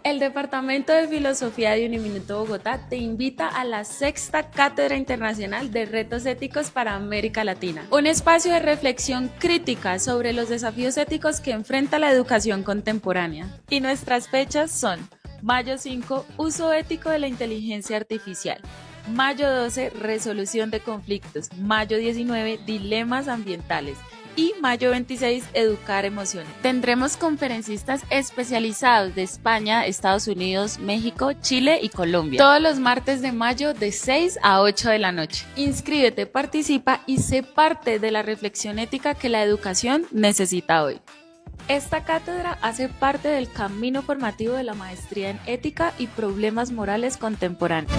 El Departamento de Filosofía de Uniminuto Bogotá te invita a la sexta Cátedra Internacional de Retos Éticos para América Latina, un espacio de reflexión crítica sobre los desafíos éticos que enfrenta la educación contemporánea. Y nuestras fechas son: mayo 5, uso ético de la inteligencia artificial; mayo 12, resolución de conflictos; mayo 19, dilemas ambientales; y mayo 26, educar emociones. Tendremos conferencistas especializados de España, Estados Unidos, México, Chile y Colombia, todos los martes de mayo de 6 a 8 de la noche. Inscríbete, participa y sé parte de la reflexión ética que la educación necesita hoy. Esta cátedra hace parte del camino formativo de la Maestría en Ética y Problemas Morales Contemporáneos.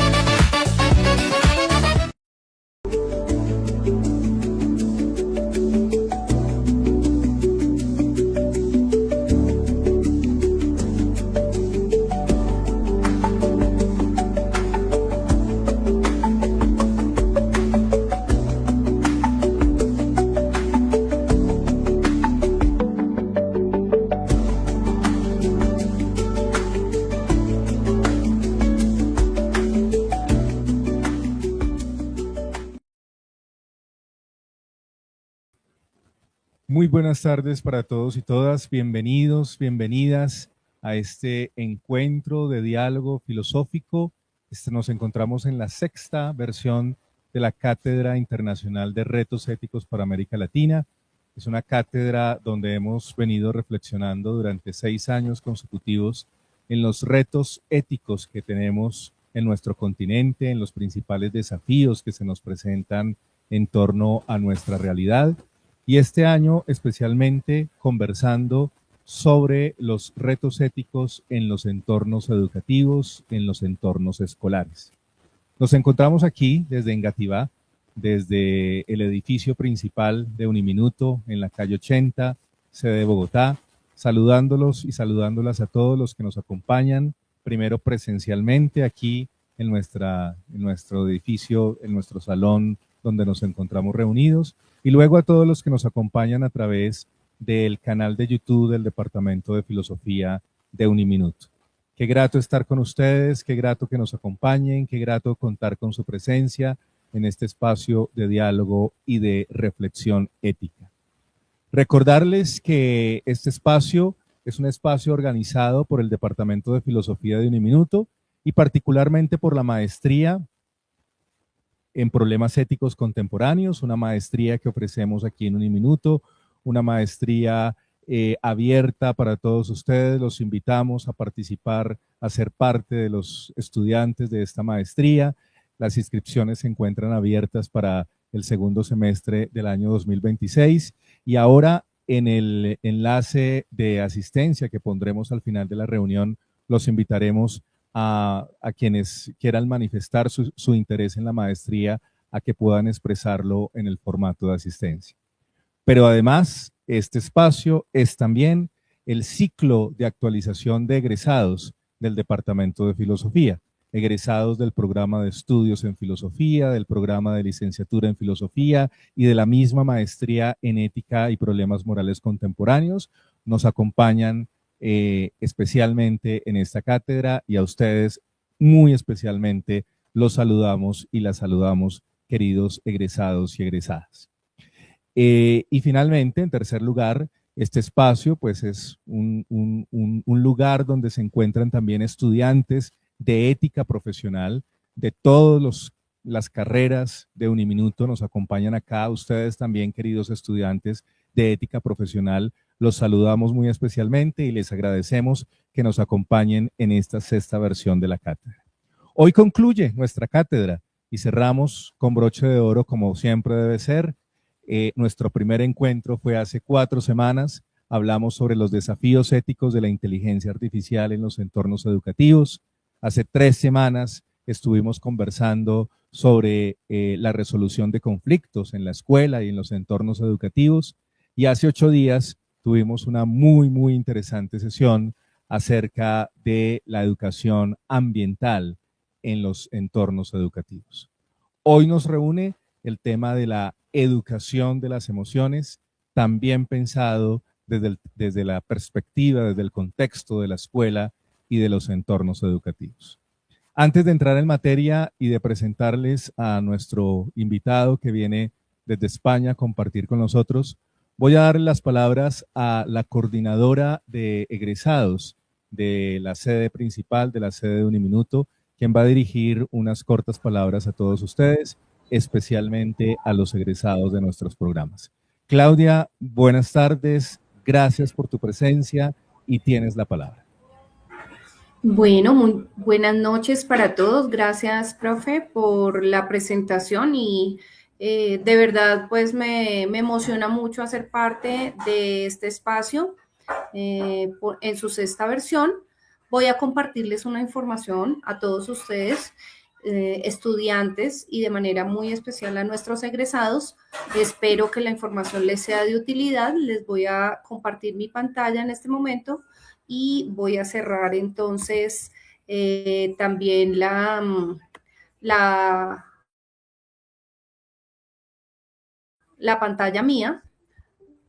Muy buenas tardes para todos y todas. Bienvenidos, bienvenidas a este encuentro de diálogo filosófico. Nos encontramos en la sexta versión de la Cátedra Internacional de Retos Éticos para América Latina. Es una cátedra donde hemos venido reflexionando durante 6 años consecutivos en los retos éticos que tenemos en nuestro continente, en los principales desafíos que se nos presentan en torno a nuestra realidad. Y este año especialmente conversando sobre los retos éticos en los entornos educativos, en los entornos escolares. Nos encontramos aquí desde Engativá, desde el edificio principal de Uniminuto en la calle 80, sede de Bogotá, saludándolos y saludándolas a todos los que nos acompañan, primero presencialmente aquí en nuestro edificio, en nuestro salón donde nos encontramos reunidos, y luego a todos los que nos acompañan a través del canal de YouTube del Departamento de Filosofía de Uniminuto. Qué grato estar con ustedes, qué grato que nos acompañen, qué grato contar con su presencia en este espacio de diálogo y de reflexión ética. Recordarles que este espacio es un espacio organizado por el Departamento de Filosofía de Uniminuto y particularmente por la maestría en Problemas Éticos Contemporáneos, una maestría que ofrecemos aquí en Uniminuto, una maestría abierta para todos ustedes. Los invitamos a participar, a ser parte de los estudiantes de esta maestría. Las inscripciones se encuentran abiertas para el segundo semestre del año 2026 y ahora en el enlace de asistencia que pondremos al final de la reunión, los invitaremos a quienes quieran manifestar su interés en la maestría a que puedan expresarlo en el formato de asistencia. Pero además, este espacio es también el ciclo de actualización de egresados del Departamento de Filosofía, egresados del programa de estudios en filosofía, del programa de licenciatura en filosofía y de la misma maestría en ética y problemas morales contemporáneos. Nos acompañan especialmente en esta cátedra, y a ustedes muy especialmente los saludamos y las saludamos, queridos egresados y egresadas. Y finalmente, en tercer lugar, este espacio pues es un lugar donde se encuentran también estudiantes de ética profesional de todas las carreras de Uniminuto. Nos acompañan acá. Ustedes también, queridos estudiantes de ética profesional, los saludamos muy especialmente y les agradecemos que nos acompañen en esta sexta versión de la cátedra. Hoy concluye nuestra cátedra y cerramos con broche de oro, como siempre debe ser. Nuestro primer encuentro fue hace 4 semanas. Hablamos sobre los desafíos éticos de la inteligencia artificial en los entornos educativos. Hace 3 semanas estuvimos conversando sobre la resolución de conflictos en la escuela y en los entornos educativos. Y hace 8 días tuvimos una muy interesante sesión acerca de la educación ambiental en los entornos educativos. Hoy nos reúne el tema de la educación de las emociones, también pensado desde la perspectiva, desde el contexto de la escuela y de los entornos educativos. Antes de entrar en materia y de presentarles a nuestro invitado que viene desde España a compartir con nosotros, voy a dar las palabras a la coordinadora de egresados de la sede principal, de la sede de Uniminuto, quien va a dirigir unas cortas palabras a todos ustedes, especialmente a los egresados de nuestros programas. Claudia, buenas tardes, gracias por tu presencia y tienes la palabra. Bueno, muy buenas noches para todos. Gracias, profe, por la presentación y de verdad, pues me emociona mucho hacer parte de este espacio en su sexta versión. Voy a compartirles una información a todos ustedes, estudiantes, y de manera muy especial a nuestros egresados. Espero que la información les sea de utilidad. Les voy a compartir mi pantalla en este momento. Y voy a cerrar entonces también la pantalla mía,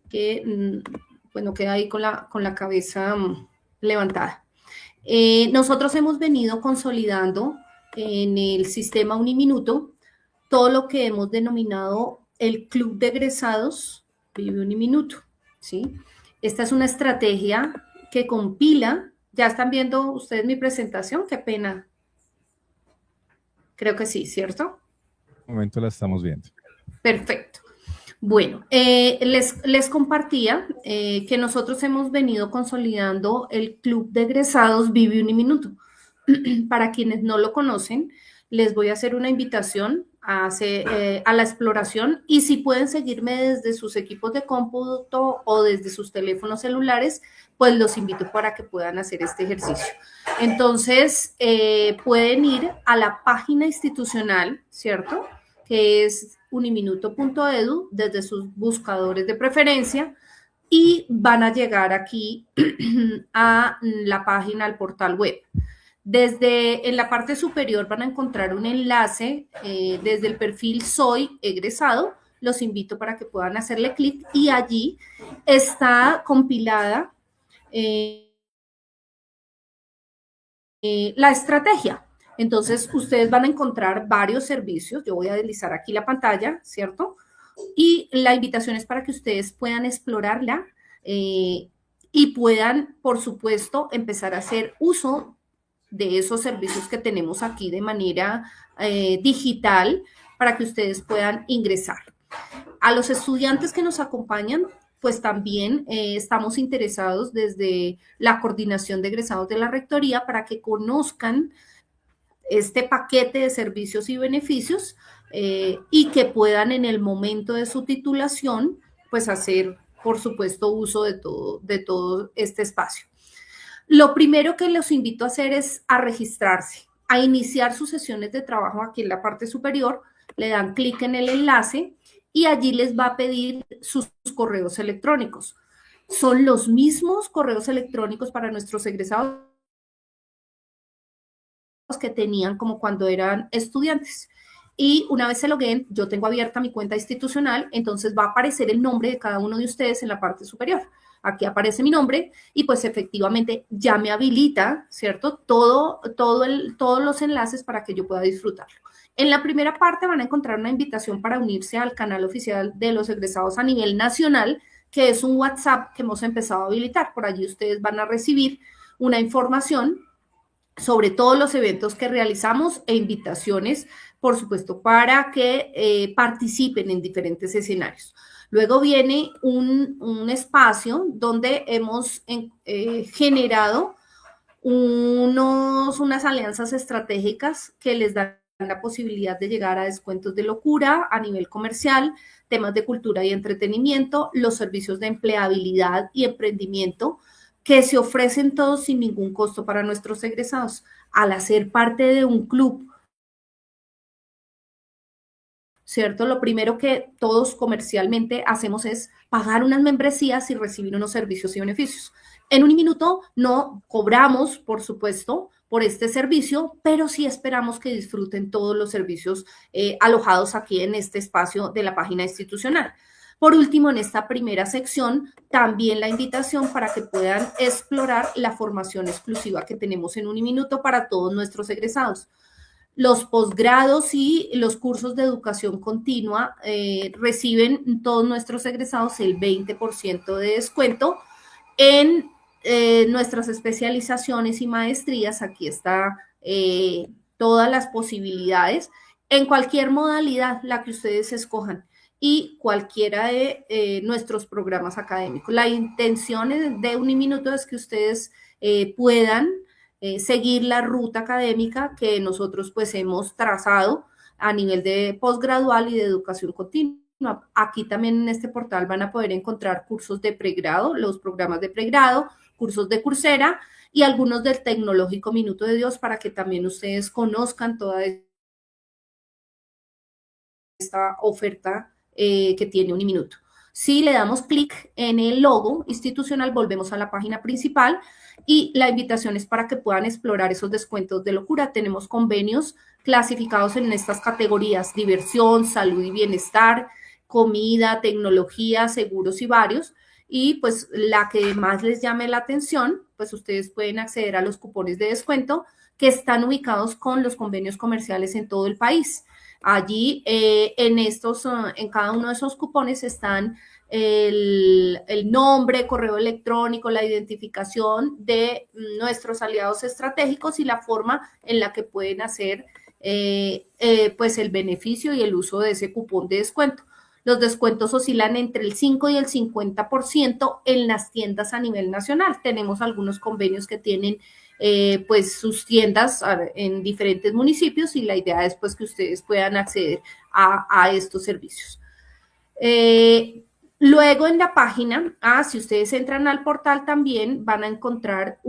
que bueno, queda ahí con la cabeza levantada. Nosotros hemos venido consolidando en el sistema Uniminuto todo lo que hemos denominado el Club de Egresados Vive Uniminuto, ¿sí? Esta es una estrategia que compila. ¿Ya están viendo ustedes mi presentación? Qué pena. Creo que sí, ¿cierto? Un momento la estamos viendo. Perfecto. Bueno, les compartía que nosotros hemos venido consolidando el Club de Egresados Vive Uniminuto. Para quienes no lo conocen, les voy a hacer una invitación a la exploración, y si pueden seguirme desde sus equipos de cómputo o desde sus teléfonos celulares, pues los invito para que puedan hacer este ejercicio. Entonces, pueden ir a la página institucional, ¿cierto?, que es uniminuto.edu, desde sus buscadores de preferencia, y van a llegar aquí a la página, al portal web. En la parte superior van a encontrar un enlace desde el perfil Soy Egresado. Los invito para que puedan hacerle clic, y allí está compilada la estrategia. Entonces, ustedes van a encontrar varios servicios. Yo voy a deslizar aquí la pantalla, ¿cierto? Y la invitación es para que ustedes puedan explorarla y puedan, por supuesto, empezar a hacer uso de esos servicios que tenemos aquí de manera digital, para que ustedes puedan ingresar. A los estudiantes que nos acompañan, pues también estamos interesados desde la coordinación de egresados de la Rectoría para que conozcan este paquete de servicios y beneficios y que puedan, en el momento de su titulación, pues hacer, por supuesto, uso de todo este espacio. Lo primero que los invito a hacer es a registrarse, a iniciar sus sesiones de trabajo aquí en la parte superior. Le dan clic en el enlace y allí les va a pedir sus correos electrónicos. Son los mismos correos electrónicos para nuestros egresados que tenían como cuando eran estudiantes. Y una vez se loguen, yo tengo abierta mi cuenta institucional, entonces va a aparecer el nombre de cada uno de ustedes en la parte superior. Aquí aparece mi nombre y pues efectivamente ya me habilita, ¿cierto?, todos los enlaces para que yo pueda disfrutarlo. En la primera parte van a encontrar una invitación para unirse al canal oficial de los egresados a nivel nacional, que es un WhatsApp que hemos empezado a habilitar. Por allí ustedes van a recibir una información sobre todos los eventos que realizamos e invitaciones, por supuesto, para que participen en diferentes escenarios. Luego viene un espacio donde hemos generado unas alianzas estratégicas que les dan la posibilidad de llegar a descuentos de locura a nivel comercial, temas de cultura y entretenimiento, los servicios de empleabilidad y emprendimiento, que se ofrecen todos sin ningún costo para nuestros egresados. Al hacer parte de un club, ¿cierto?, lo primero que todos comercialmente hacemos es pagar unas membresías y recibir unos servicios y beneficios. En Uniminuto no cobramos, por supuesto, por este servicio, pero sí esperamos que disfruten todos los servicios alojados aquí en este espacio de la página institucional. Por último, en esta primera sección, también la invitación para que puedan explorar la formación exclusiva que tenemos en Uniminuto para todos nuestros egresados. Los posgrados y los cursos de educación continua reciben todos nuestros egresados el 20% de descuento en nuestras especializaciones y maestrías. Aquí está todas las posibilidades en cualquier modalidad, la que ustedes escojan y cualquiera de nuestros programas académicos. La intención de Uniminuto es que ustedes puedan seguir la ruta académica que nosotros pues hemos trazado a nivel de posgradual y de educación continua. Aquí también en este portal van a poder encontrar cursos de pregrado, los programas de pregrado, cursos de Coursera y algunos del Tecnológico Minuto de Dios para que también ustedes conozcan toda esta oferta que tiene Uniminuto. Si le damos clic en el logo institucional, volvemos a la página principal y la invitación es para que puedan explorar esos descuentos de locura. Tenemos convenios clasificados en estas categorías: diversión, salud y bienestar, comida, tecnología, seguros y varios. Y pues la que más les llame la atención, pues ustedes pueden acceder a los cupones de descuento que están ubicados con los convenios comerciales en todo el país. Allí, en cada uno de esos cupones están el nombre, correo electrónico, la identificación de nuestros aliados estratégicos y la forma en la que pueden hacer pues el beneficio y el uso de ese cupón de descuento. Los descuentos oscilan entre el 5 y el 50% en las tiendas a nivel nacional. Tenemos algunos convenios que tienen pues sus tiendas en diferentes municipios y la idea es pues que ustedes puedan acceder a estos servicios. Luego en la página, si ustedes entran al portal también van a encontrar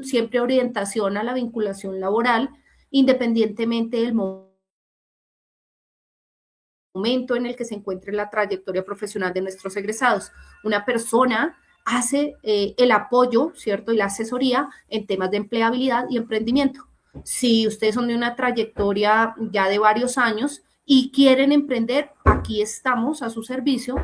siempre orientación a la vinculación laboral, independientemente del momento en el que se encuentre la trayectoria profesional de nuestros egresados. Una persona hace el apoyo, ¿cierto? Y la asesoría en temas de empleabilidad y emprendimiento. Si ustedes son de una trayectoria ya de varios años y quieren emprender, aquí estamos a su servicio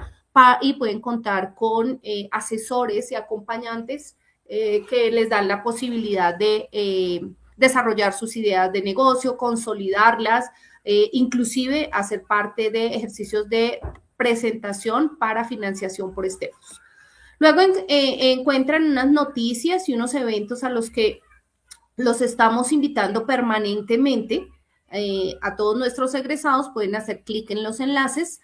y pueden contar con asesores y acompañantes que les dan la posibilidad de desarrollar sus ideas de negocio, consolidarlas, inclusive hacer parte de ejercicios de presentación para financiación por STEPS. Luego encuentran unas noticias y unos eventos a los que los estamos invitando permanentemente a todos nuestros egresados. Pueden hacer clic en los enlaces.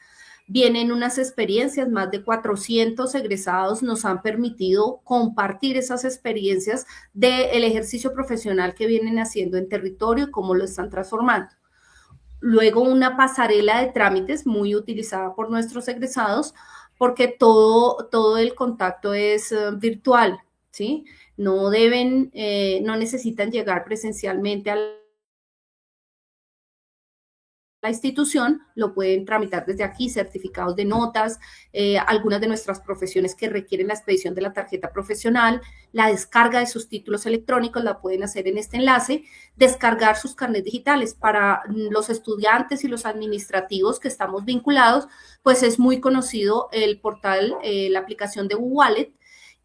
Vienen unas experiencias, más de 400 egresados nos han permitido compartir esas experiencias del ejercicio profesional que vienen haciendo en territorio y cómo lo están transformando. Luego una pasarela de trámites muy utilizada por nuestros egresados porque todo el contacto es virtual, ¿sí? No necesitan llegar presencialmente a la institución, lo pueden tramitar desde aquí, certificados de notas, algunas de nuestras profesiones que requieren la expedición de la tarjeta profesional, la descarga de sus títulos electrónicos la pueden hacer en este enlace, descargar sus carnets digitales. Para los estudiantes y los administrativos que estamos vinculados, pues es muy conocido el portal, la aplicación de Wallet.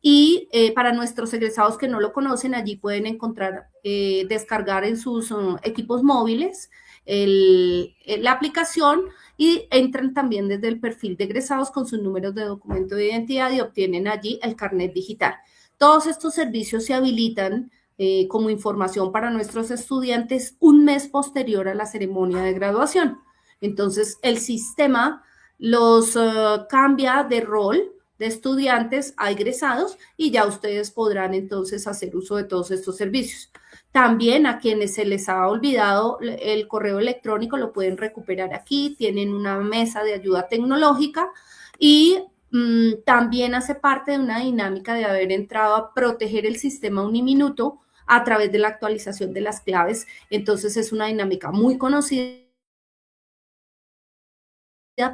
Y para nuestros egresados que no lo conocen, allí pueden encontrar, descargar en sus equipos móviles la aplicación y entran también desde el perfil de egresados con sus números de documento de identidad y obtienen allí el carnet digital. Todos estos servicios se habilitan como información para nuestros estudiantes un mes posterior a la ceremonia de graduación. Entonces, el sistema los cambia de rol de estudiantes a egresados y ya ustedes podrán entonces hacer uso de todos estos servicios. También a quienes se les ha olvidado el correo electrónico lo pueden recuperar aquí, tienen una mesa de ayuda tecnológica y también hace parte de una dinámica de haber entrado a proteger el sistema Uniminuto a través de la actualización de las claves. Entonces es una dinámica muy conocida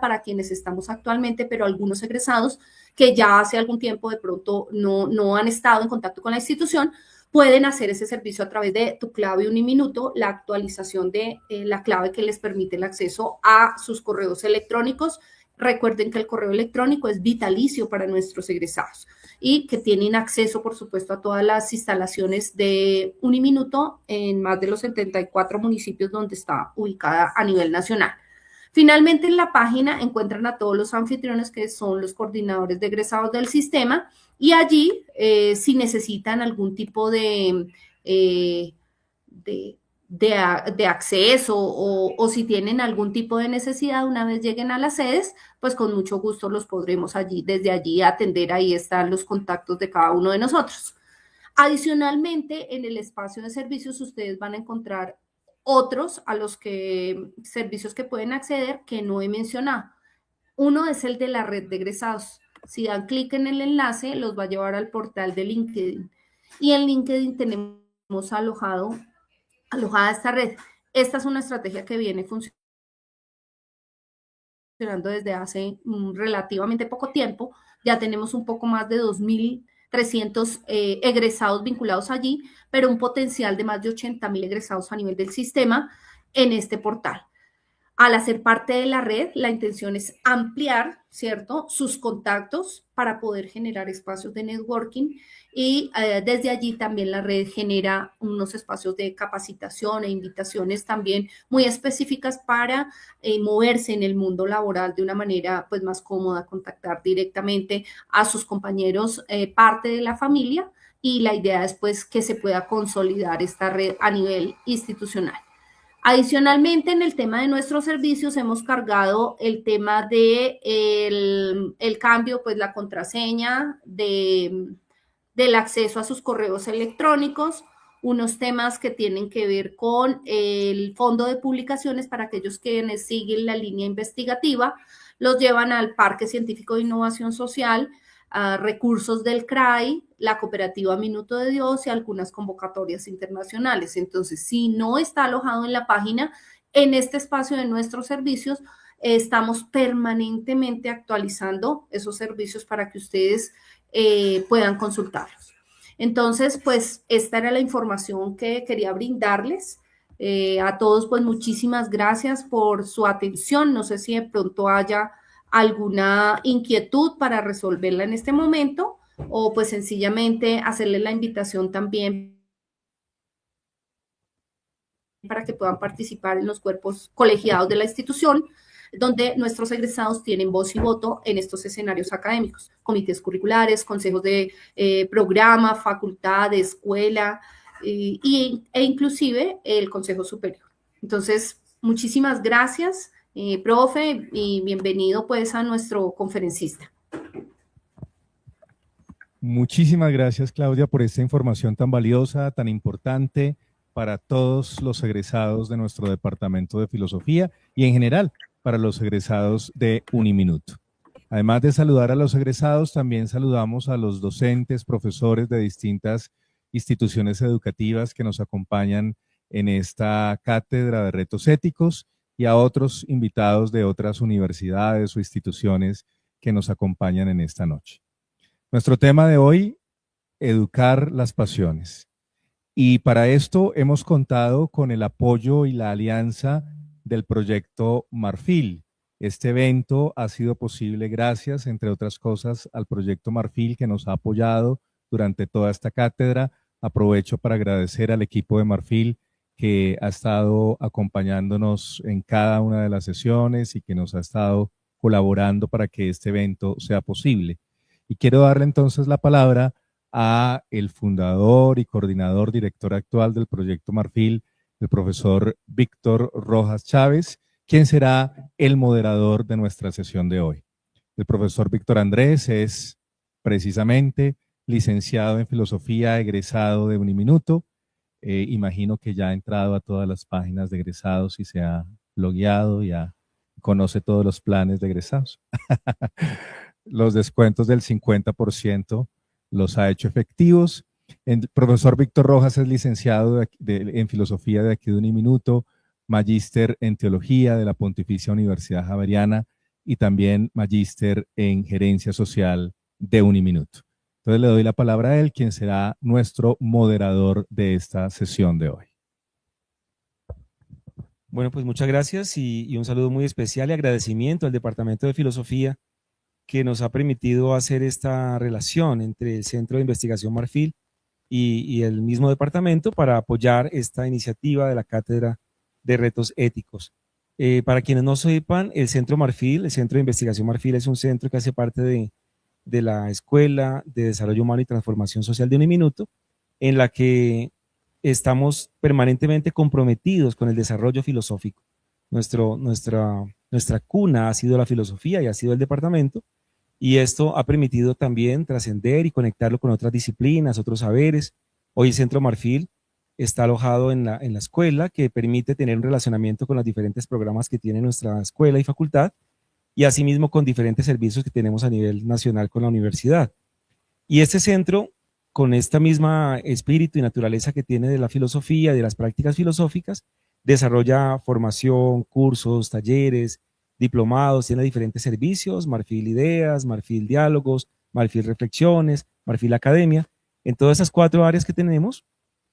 para quienes estamos actualmente, pero algunos egresados que ya hace algún tiempo de pronto no han estado en contacto con la institución, pueden hacer ese servicio a través de tu clave Uniminuto, la actualización de la clave que les permite el acceso a sus correos electrónicos Recuerden que el correo electrónico es vitalicio para nuestros egresados y que tienen acceso, por supuesto, a todas las instalaciones de Uniminuto en más de los 74 municipios donde está ubicada a nivel nacional. Finalmente, en la página encuentran a todos los anfitriones que son los coordinadores de egresados del sistema y allí, si necesitan algún tipo eh, de, de acceso o si tienen algún tipo de necesidad una vez lleguen a las sedes, pues con mucho gusto los podremos allí, desde allí atender. Ahí están los contactos de cada uno de nosotros. Adicionalmente, en el espacio de servicios ustedes van a encontrar otros a los que servicios que pueden acceder que no he mencionado. Uno es el de la red de egresados. Si dan clic en el enlace, los va a llevar al portal de LinkedIn. Y en LinkedIn tenemos alojada esta red. Esta es una estrategia que viene funcionando desde hace relativamente poco tiempo. Ya tenemos un poco más de 2.300 egresados vinculados allí, pero un potencial de más de 80.000 egresados a nivel del sistema en este portal. Al hacer parte de la red, la intención es ampliar, ¿cierto?, sus contactos para poder generar espacios de networking y desde allí también la red genera unos espacios de capacitación e invitaciones también muy específicas para moverse en el mundo laboral de una manera pues más cómoda, contactar directamente a sus compañeros, parte de la familia, y la idea es pues que se pueda consolidar esta red a nivel institucional. Adicionalmente, en el tema de nuestros servicios hemos cargado el tema de el cambio, pues la contraseña del acceso a sus correos electrónicos, unos temas que tienen que ver con el fondo de publicaciones para aquellos que siguen la línea investigativa, los llevan al Parque Científico de Innovación Social, a recursos del CRAI, la cooperativa Minuto de Dios y algunas convocatorias internacionales. Entonces, si no está alojado en la página, en este espacio de nuestros servicios, estamos permanentemente actualizando esos servicios para que ustedes puedan consultarlos. Entonces, pues esta era la información que quería brindarles. A todos, pues muchísimas gracias por su atención. No sé si de pronto haya alguna inquietud para resolverla en este momento o pues sencillamente hacerle la invitación también para que puedan participar en los cuerpos colegiados de la institución, donde nuestros egresados tienen voz y voto en estos escenarios académicos, comités curriculares, consejos de programa, facultad, de escuela e inclusive el Consejo Superior. Entonces, muchísimas gracias, profe, y bienvenido pues a nuestro conferencista. Muchísimas gracias, Claudia, por esta información tan valiosa, tan importante para todos los egresados de nuestro Departamento de Filosofía y en general para los egresados de Uniminuto. Además de saludar a los egresados, también saludamos a los docentes, profesores de distintas instituciones educativas que nos acompañan en esta cátedra de retos éticos y a otros invitados de otras universidades o instituciones que nos acompañan en esta noche. Nuestro tema de hoy, educar las pasiones. Y para esto hemos contado con el apoyo y la alianza del proyecto Marfil. Este evento ha sido posible gracias, entre otras cosas, al proyecto Marfil que nos ha apoyado durante toda esta cátedra. Aprovecho para agradecer al equipo de Marfil que ha estado acompañándonos en cada una de las sesiones y que nos ha estado colaborando para que este evento sea posible. Y quiero darle entonces la palabra a el fundador y coordinador, director actual del Proyecto Marfil, el profesor Víctor Rojas Chávez, quien será el moderador de nuestra sesión de hoy. El profesor Víctor Andrés es precisamente licenciado en Filosofía, egresado de Uniminuto. Imagino que ya ha entrado a todas las páginas de egresados y se ha logueado, ya conoce todos los planes de egresados. Los descuentos del 50% los ha hecho efectivos. El profesor Víctor Rojas es licenciado en Filosofía de aquí de Uniminuto, magíster en Teología de la Pontificia Universidad Javeriana y también magíster en Gerencia Social de Uniminuto. Entonces le doy la palabra a él, quien será nuestro moderador de esta sesión de hoy. Bueno, pues muchas gracias y un saludo muy especial y agradecimiento al Departamento de Filosofía que nos ha permitido hacer esta relación entre el Centro de Investigación Marfil y el mismo departamento para apoyar esta iniciativa de la Cátedra de Retos Éticos. Para quienes no sepan, el Centro Marfil, el Centro de Investigación Marfil es un centro que hace parte de la Escuela de Desarrollo Humano y Transformación Social de Uniminuto, en la que estamos permanentemente comprometidos con el desarrollo filosófico. Nuestra cuna ha sido la filosofía y ha sido el departamento, y esto ha permitido también trascender y conectarlo con otras disciplinas, otros saberes. Hoy el Centro Marfil está alojado en la escuela, que permite tener un relacionamiento con los diferentes programas que tiene nuestra escuela y facultad, y asimismo con diferentes servicios que tenemos a nivel nacional con la universidad. Y este centro, con esta misma espíritu y naturaleza que tiene de la filosofía y de las prácticas filosóficas, desarrolla formación, cursos, talleres, diplomados, tiene diferentes servicios: Marfil Ideas, Marfil Diálogos, Marfil Reflexiones, Marfil Academia. En todas esas 4 áreas que tenemos,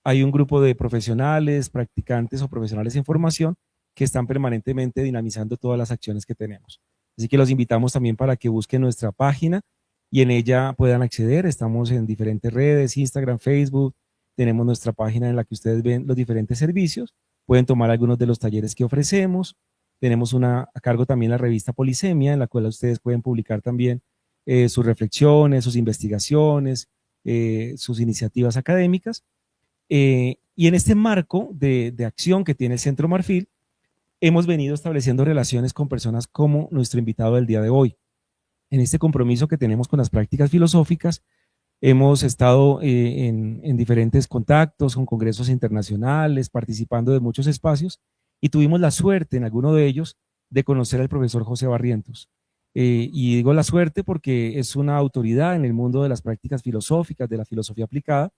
hay un grupo de profesionales, practicantes o profesionales en formación que están permanentemente dinamizando todas las acciones que tenemos. Así que los invitamos también para que busquen nuestra página y en ella puedan acceder. Estamos en diferentes redes, Instagram, Facebook, tenemos nuestra página en la que ustedes ven los diferentes servicios, pueden tomar algunos de los talleres que ofrecemos. Tenemos a cargo también la revista Polisemia, en la cual ustedes pueden publicar también sus reflexiones, sus investigaciones, sus iniciativas académicas. Y en este marco de acción que tiene el Centro Marfil, hemos venido estableciendo relaciones con personas como nuestro invitado del día de hoy. En este compromiso que tenemos con las prácticas filosóficas, hemos estado en diferentes contactos, con congresos internacionales, participando de muchos espacios, y tuvimos la suerte en alguno de ellos de conocer al profesor José Barrientos. Y digo la suerte porque es una autoridad en el mundo de las prácticas filosóficas, de la filosofía aplicada,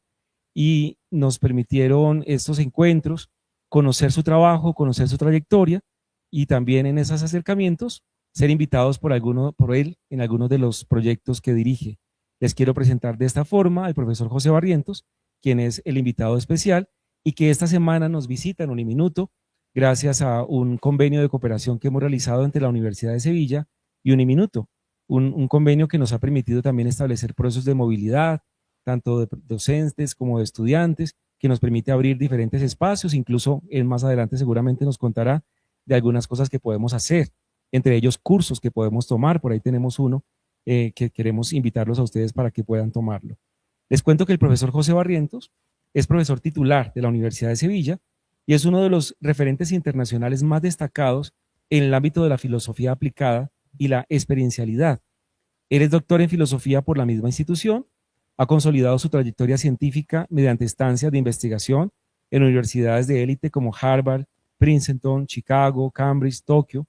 y nos permitieron estos encuentros conocer su trabajo, conocer su trayectoria, y también en esos acercamientos ser invitados por él en algunos de los proyectos que dirige. Les quiero presentar de esta forma al profesor José Barrientos, quien es el invitado especial y que esta semana nos visita en Uniminuto gracias a un convenio de cooperación que hemos realizado entre la Universidad de Sevilla y Uniminuto, un convenio que nos ha permitido también establecer procesos de movilidad, tanto de docentes como de estudiantes, que nos permite abrir diferentes espacios. Incluso él más adelante seguramente nos contará de algunas cosas que podemos hacer, entre ellos cursos que podemos tomar. Por ahí tenemos uno que queremos invitarlos a ustedes para que puedan tomarlo. Les cuento que el profesor José Barrientos es profesor titular de la Universidad de Sevilla y es uno de los referentes internacionales más destacados en el ámbito de la filosofía aplicada y la experiencialidad. Él es doctor en filosofía por la misma institución, ha consolidado su trayectoria científica mediante estancias de investigación en universidades de élite como Harvard, Princeton, Chicago, Cambridge, Tokio.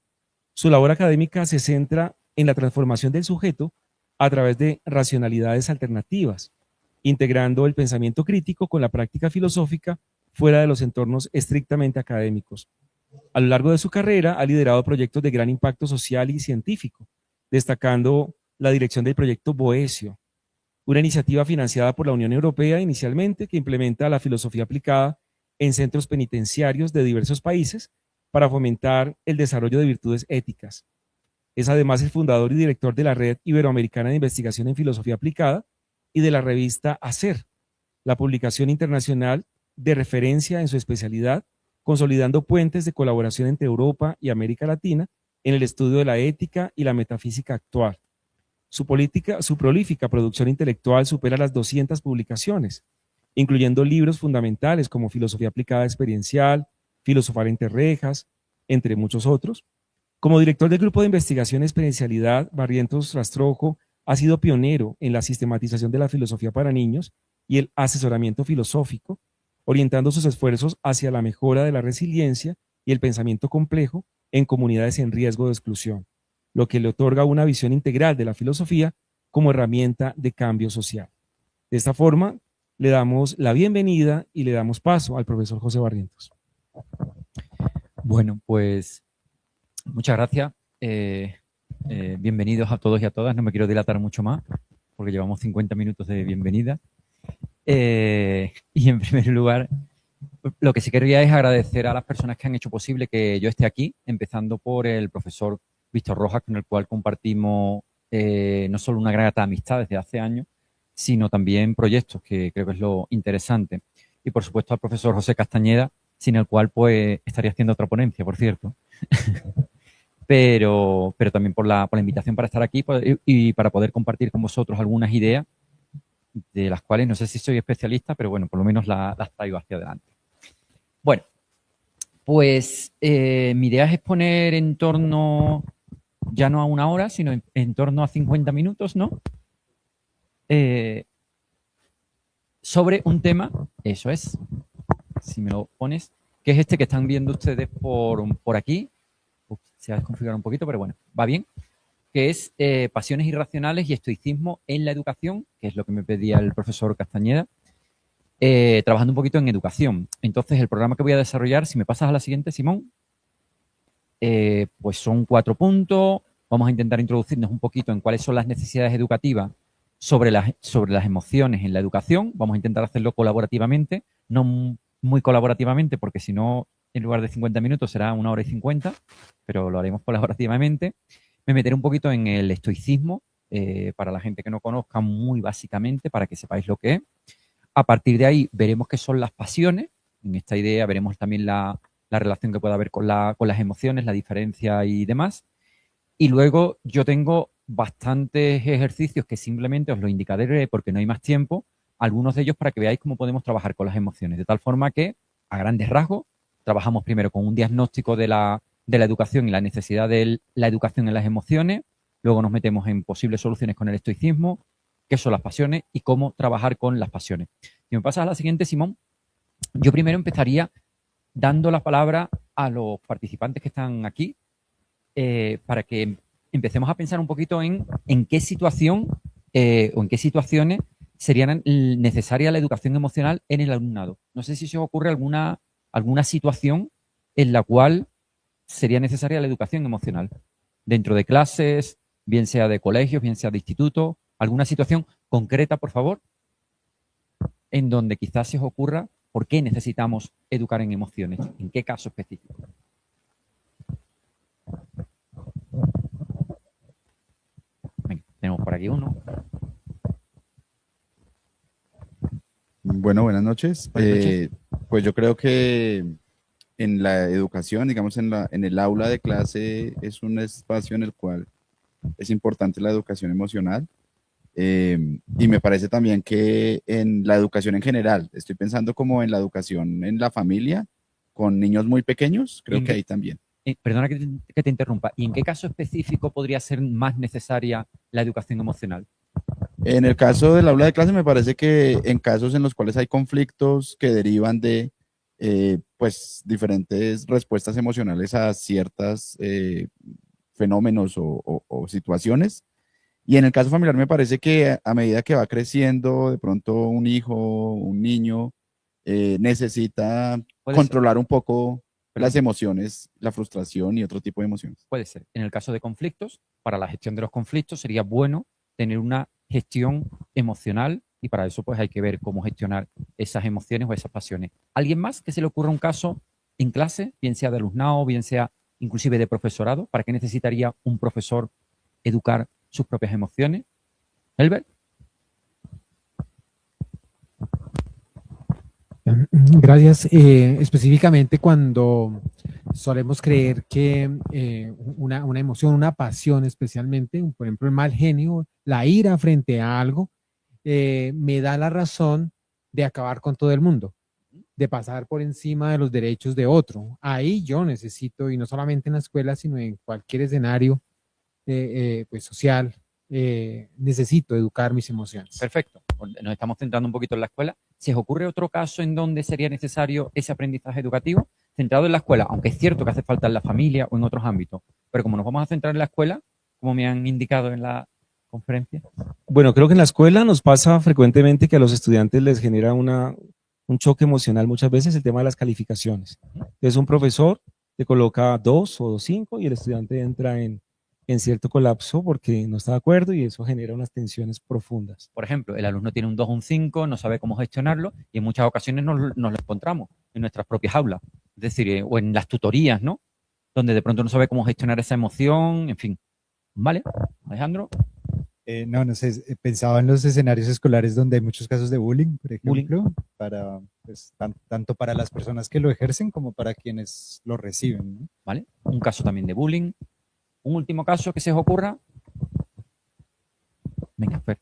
Su labor académica se centra en la transformación del sujeto a través de racionalidades alternativas, integrando el pensamiento crítico con la práctica filosófica fuera de los entornos estrictamente académicos. A lo largo de su carrera ha liderado proyectos de gran impacto social y científico, destacando la dirección del proyecto Boesio, una iniciativa financiada por la Unión Europea inicialmente, que implementa la filosofía aplicada en centros penitenciarios de diversos países para fomentar el desarrollo de virtudes éticas. Es además el fundador y director de la Red Iberoamericana de Investigación en Filosofía Aplicada y de la revista Hacer, la publicación internacional de referencia en su especialidad, consolidando puentes de colaboración entre Europa y América Latina en el estudio de la ética y la metafísica actual. Su prolífica producción intelectual supera las 200 publicaciones, incluyendo libros fundamentales como Filosofía Aplicada Experiencial, Filosofar entre rejas, entre muchos otros. Como director del Grupo de Investigación Experiencialidad, Barrientos Rastrojo ha sido pionero en la sistematización de la filosofía para niños y el asesoramiento filosófico, orientando sus esfuerzos hacia la mejora de la resiliencia y el pensamiento complejo en comunidades en riesgo de exclusión, lo que le otorga una visión integral de la filosofía como herramienta de cambio social. De esta forma, le damos la bienvenida y le damos paso al profesor José Barrientos. Bueno, pues muchas gracias. Bienvenidos a todos y a todas. No me quiero dilatar mucho más porque llevamos 50 minutos de bienvenida. Y en primer lugar, lo que sí quería es agradecer a las personas que han hecho posible que yo esté aquí, empezando por el profesor Víctor Rojas, con el cual compartimos no solo una grata amistad desde hace años, sino también proyectos, que creo que es lo interesante. Y por supuesto al profesor José Castañeda, sin el cual pues estaría haciendo otra ponencia, por cierto. Pero también por la invitación para estar aquí y para poder compartir con vosotros algunas ideas de las cuales no sé si soy especialista, pero bueno, por lo menos las traigo hacia adelante. Bueno, pues mi idea es exponer en torno, ya no a una hora, sino en torno a 50 minutos, ¿no? Sobre un tema, eso es, si me lo pones, que es este que están viendo ustedes por aquí. Se ha desconfigurado un poquito, pero bueno, va bien. Que es pasiones irracionales y estoicismo en la educación, que es lo que me pedía el profesor Castañeda, trabajando un poquito en educación. Entonces, el programa que voy a desarrollar, si me pasas a la siguiente, Simón, pues son 4 puntos. Vamos a intentar introducirnos un poquito en cuáles son las necesidades educativas sobre las emociones en la educación. Vamos a intentar hacerlo colaborativamente, no muy colaborativamente, porque si no, en lugar de 50 minutos será 1 hora y 50, pero lo haremos colaborativamente. Me meteré un poquito en el estoicismo, para la gente que no conozca, muy básicamente, para que sepáis lo que es. A partir de ahí veremos qué son las pasiones. En esta idea veremos también la relación que puede haber con las emociones, la diferencia y demás. Y luego yo tengo bastantes ejercicios que simplemente os los indicaré porque no hay más tiempo, algunos de ellos para que veáis cómo podemos trabajar con las emociones, de tal forma que, a grandes rasgos, trabajamos primero con un diagnóstico de la educación y la necesidad de la educación en las emociones, luego nos metemos en posibles soluciones con el estoicismo, qué son las pasiones y cómo trabajar con las pasiones. Si me pasas a la siguiente, Simón, yo primero empezaría dando la palabra a los participantes que están aquí, para que empecemos a pensar un poquito en qué situación o en qué situaciones sería necesaria la educación emocional en el alumnado. No sé si se os ocurre alguna situación en la cual sería necesaria la educación emocional. Dentro de clases, bien sea de colegios, bien sea de institutos, alguna situación concreta, por favor, en donde quizás se os ocurra por qué necesitamos educar en emociones, en qué caso específico. Venga, tenemos por aquí uno. Bueno, buenas noches. Buenas noches. Pues yo creo que en la educación, digamos en el aula de clase, es un espacio en el cual es importante la educación emocional. Y me parece también que en la educación en general, estoy pensando como en la educación en la familia, con niños muy pequeños, creo que ahí también. Perdona que te interrumpa. ¿Y en qué caso específico podría ser más necesaria la educación emocional? En el caso del aula de clase, me parece que en casos en los cuales hay conflictos que derivan de pues diferentes respuestas emocionales a ciertos fenómenos o situaciones. Y en el caso familiar me parece que a medida que va creciendo, de pronto un hijo, un niño, necesita controlar un poco las emociones, la frustración y otro tipo de emociones. Puede ser. En el caso de conflictos, para la gestión de los conflictos sería bueno tener una gestión emocional y para eso pues hay que ver cómo gestionar esas emociones o esas pasiones. ¿Alguien más que se le ocurra un caso en clase, bien sea de alumnado, bien sea inclusive de profesorado? ¿Para qué necesitaría un profesor educar sus propias emociones? ¿Elbert? Gracias. Específicamente cuando solemos creer que una emoción, una pasión especialmente, por ejemplo el mal genio, la ira frente a algo, me da la razón de acabar con todo el mundo, de pasar por encima de los derechos de otro. Ahí yo necesito, y no solamente en la escuela, sino en cualquier escenario pues social, necesito educar mis emociones. Perfecto. Nos estamos centrando un poquito en la escuela. ¿Se os ocurre otro caso en donde sería necesario ese aprendizaje educativo centrado en la escuela? Aunque es cierto que hace falta en la familia o en otros ámbitos. Pero como nos vamos a centrar en la escuela, como me han indicado en la conferencia. Bueno, creo que en la escuela nos pasa frecuentemente que a los estudiantes les genera un choque emocional muchas veces el tema de las calificaciones. Entonces un profesor te coloca 2 o 5 y el estudiante entra en cierto colapso porque no está de acuerdo y eso genera unas tensiones profundas. Por ejemplo, el alumno tiene un 2 o un 5, no sabe cómo gestionarlo y en muchas ocasiones nos lo encontramos. en nuestras propias aulas, es decir, o en las tutorías, ¿no? Donde de pronto no sabe cómo gestionar esa emoción, en fin. ¿Vale? Alejandro. No sé, pensaba en los escenarios escolares donde hay muchos casos de bullying, por Bullying. ejemplo, para, pues, tanto para las personas que lo ejercen como para quienes lo reciben, ¿no? ¿Vale? Un caso también de bullying. Un último caso que se os ocurra. Venga, Fer.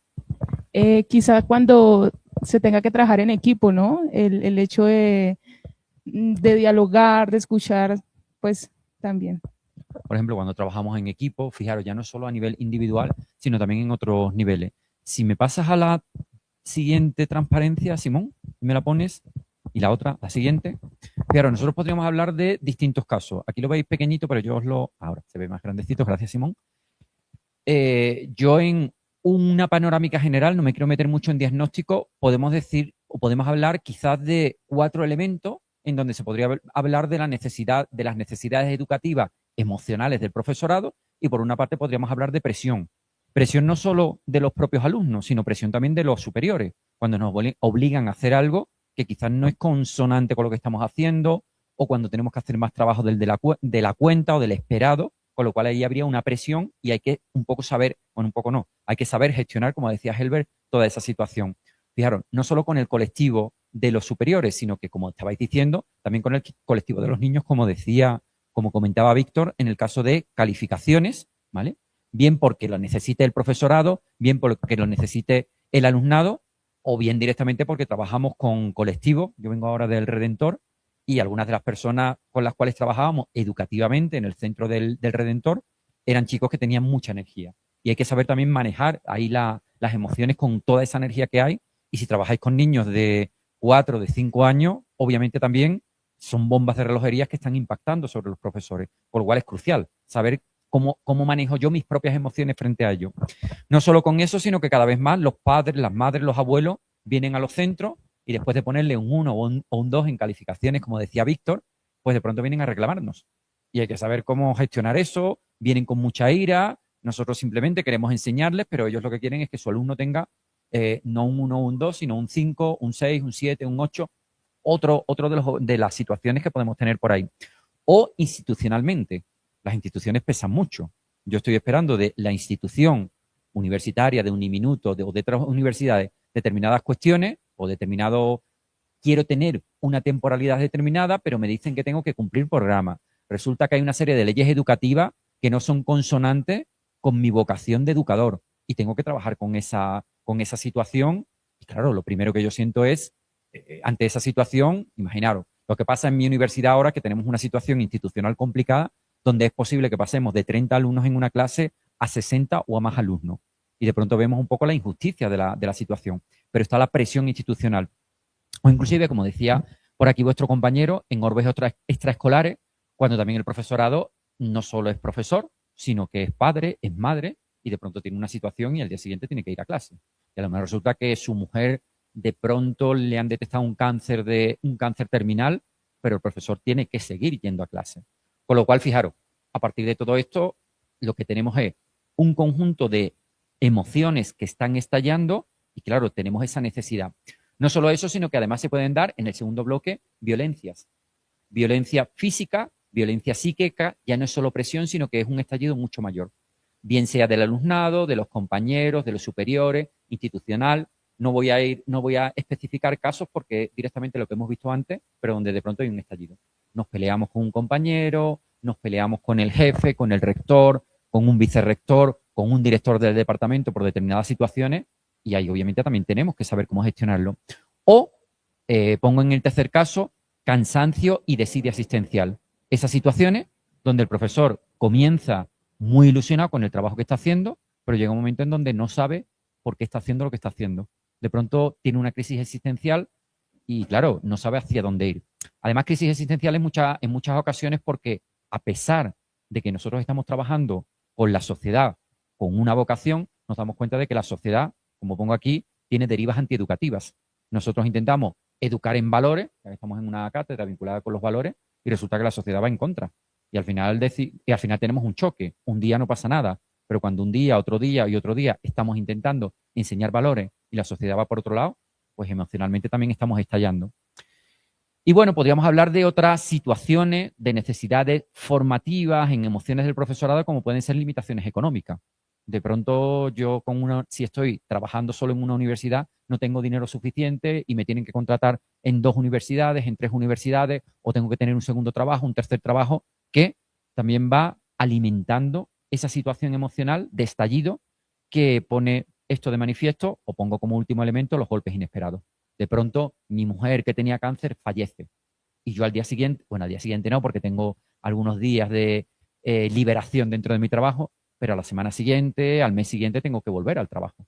Quizá cuando se tenga que trabajar en equipo, ¿no? El hecho de dialogar, de escuchar, pues también. Por ejemplo, cuando trabajamos en equipo, fijaros, ya no solo a nivel individual, sino también en otros niveles. Si me pasas a la siguiente transparencia, Simón, me la pones, y la otra, la siguiente. Fijaros, nosotros podríamos hablar de distintos casos. Aquí lo veis pequeñito, pero yo os lo... Ahora se ve más grandecito, gracias, Simón. Yo en una panorámica general, no me quiero meter mucho en diagnóstico, podemos decir, o podemos hablar quizás de 4 elementos en donde se podría hablar de la necesidad, de las necesidades educativas emocionales del profesorado, y por una parte podríamos hablar de presión. Presión no solo de los propios alumnos, sino presión también de los superiores, cuando nos obligan a hacer algo que quizás no es consonante con lo que estamos haciendo, o cuando tenemos que hacer más trabajo del de la cuenta o del esperado, con lo cual ahí habría una presión y hay que un poco saber, bueno, un poco no, hay que saber gestionar, como decía Helbert, toda esa situación. Fijaros, no solo con el colectivo de los superiores, sino que, como estabais diciendo, también con el colectivo de los niños, como decía, como comentaba Víctor, en el caso de calificaciones, ¿vale? Bien porque lo necesite el profesorado, bien porque lo necesite el alumnado, o bien directamente porque trabajamos con colectivos. Yo vengo ahora del Redentor y algunas de las personas con las cuales trabajábamos educativamente en el centro del Redentor eran chicos que tenían mucha energía. Y hay que saber también manejar ahí las emociones con toda esa energía que hay. Y si trabajáis con niños de 4, de 5 años, obviamente también son bombas de relojería que están impactando sobre los profesores, por lo cual es crucial saber cómo manejo yo mis propias emociones frente a ello. No solo con eso, sino que cada vez más los padres, las madres, los abuelos vienen a los centros y después de ponerle un 1 o un 2 en calificaciones, como decía Víctor, pues de pronto vienen a reclamarnos. Y hay que saber cómo gestionar eso, vienen con mucha ira, nosotros simplemente queremos enseñarles, pero ellos lo que quieren es que su alumno tenga no un 1 o un 2, sino un 5, un 6, un 7, un 8, otro de las situaciones que podemos tener por ahí. O institucionalmente, las instituciones pesan mucho. Yo estoy esperando de la institución universitaria, de Uniminuto o de otras universidades, determinadas cuestiones o determinado, quiero tener una temporalidad determinada, pero me dicen que tengo que cumplir programa. Resulta que hay una serie de leyes educativas que no son consonantes con mi vocación de educador y tengo que trabajar con esa situación. Y claro, lo primero que yo siento es, ante esa situación, imaginaros, lo que pasa en mi universidad ahora, que tenemos una situación institucional complicada, donde es posible que pasemos de 30 alumnos en una clase a 60 o a más alumnos. Y de pronto vemos un poco la injusticia de la situación. Pero está la presión institucional. O inclusive, como decía por aquí vuestro compañero, en orbes extraescolares, cuando también el profesorado no solo es profesor, sino que es padre, es madre, y de pronto tiene una situación y al día siguiente tiene que ir a clase. Y a lo mejor resulta que su mujer de pronto le han detectado un cáncer terminal, pero el profesor tiene que seguir yendo a clase. Con lo cual, fijaros, a partir de todo esto, lo que tenemos es un conjunto de emociones que están estallando y, claro, tenemos esa necesidad. No solo eso, sino que además se pueden dar, en el segundo bloque, violencias. Violencia física, violencia psíquica, ya no es solo presión, sino que es un estallido mucho mayor. Bien sea del alumnado, de los compañeros, de los superiores, institucional. No voy a especificar casos porque directamente lo que hemos visto antes, pero donde de pronto hay un estallido. Nos peleamos con un compañero, nos peleamos con el jefe, con el rector, con un vicerrector, con un director del departamento por determinadas situaciones, y ahí obviamente también tenemos que saber cómo gestionarlo. O, pongo en el tercer caso, cansancio y desidia asistencial. Esas situaciones donde el profesor comienza muy ilusionado con el trabajo que está haciendo, pero llega un momento en donde no sabe por qué está haciendo lo que está haciendo. De pronto tiene una crisis existencial y, claro, no sabe hacia dónde ir. Además, crisis existencial en muchas ocasiones porque, a pesar de que nosotros estamos trabajando con la sociedad, con una vocación, nos damos cuenta de que la sociedad, como pongo aquí, tiene derivas antieducativas. Nosotros intentamos educar en valores, ya que estamos en una cátedra vinculada con los valores, y resulta que la sociedad va en contra. Y al final tenemos un choque. Un día no pasa nada, pero cuando un día, otro día y otro día estamos intentando enseñar valores y la sociedad va por otro lado, pues emocionalmente también estamos estallando. Y bueno, podríamos hablar de otras situaciones de necesidades formativas en emociones del profesorado, como pueden ser limitaciones económicas. De pronto yo si estoy trabajando solo en una universidad, no tengo dinero suficiente y me tienen que contratar en 2 universidades, en 3 universidades, o tengo que tener un segundo trabajo, un tercer trabajo, que también va alimentando esa situación emocional de estallido que pone esto de manifiesto, o pongo como último elemento los golpes inesperados. De pronto, mi mujer que tenía cáncer fallece y yo al día siguiente no, porque tengo algunos días de liberación dentro de mi trabajo, pero a la semana siguiente, al mes siguiente, tengo que volver al trabajo.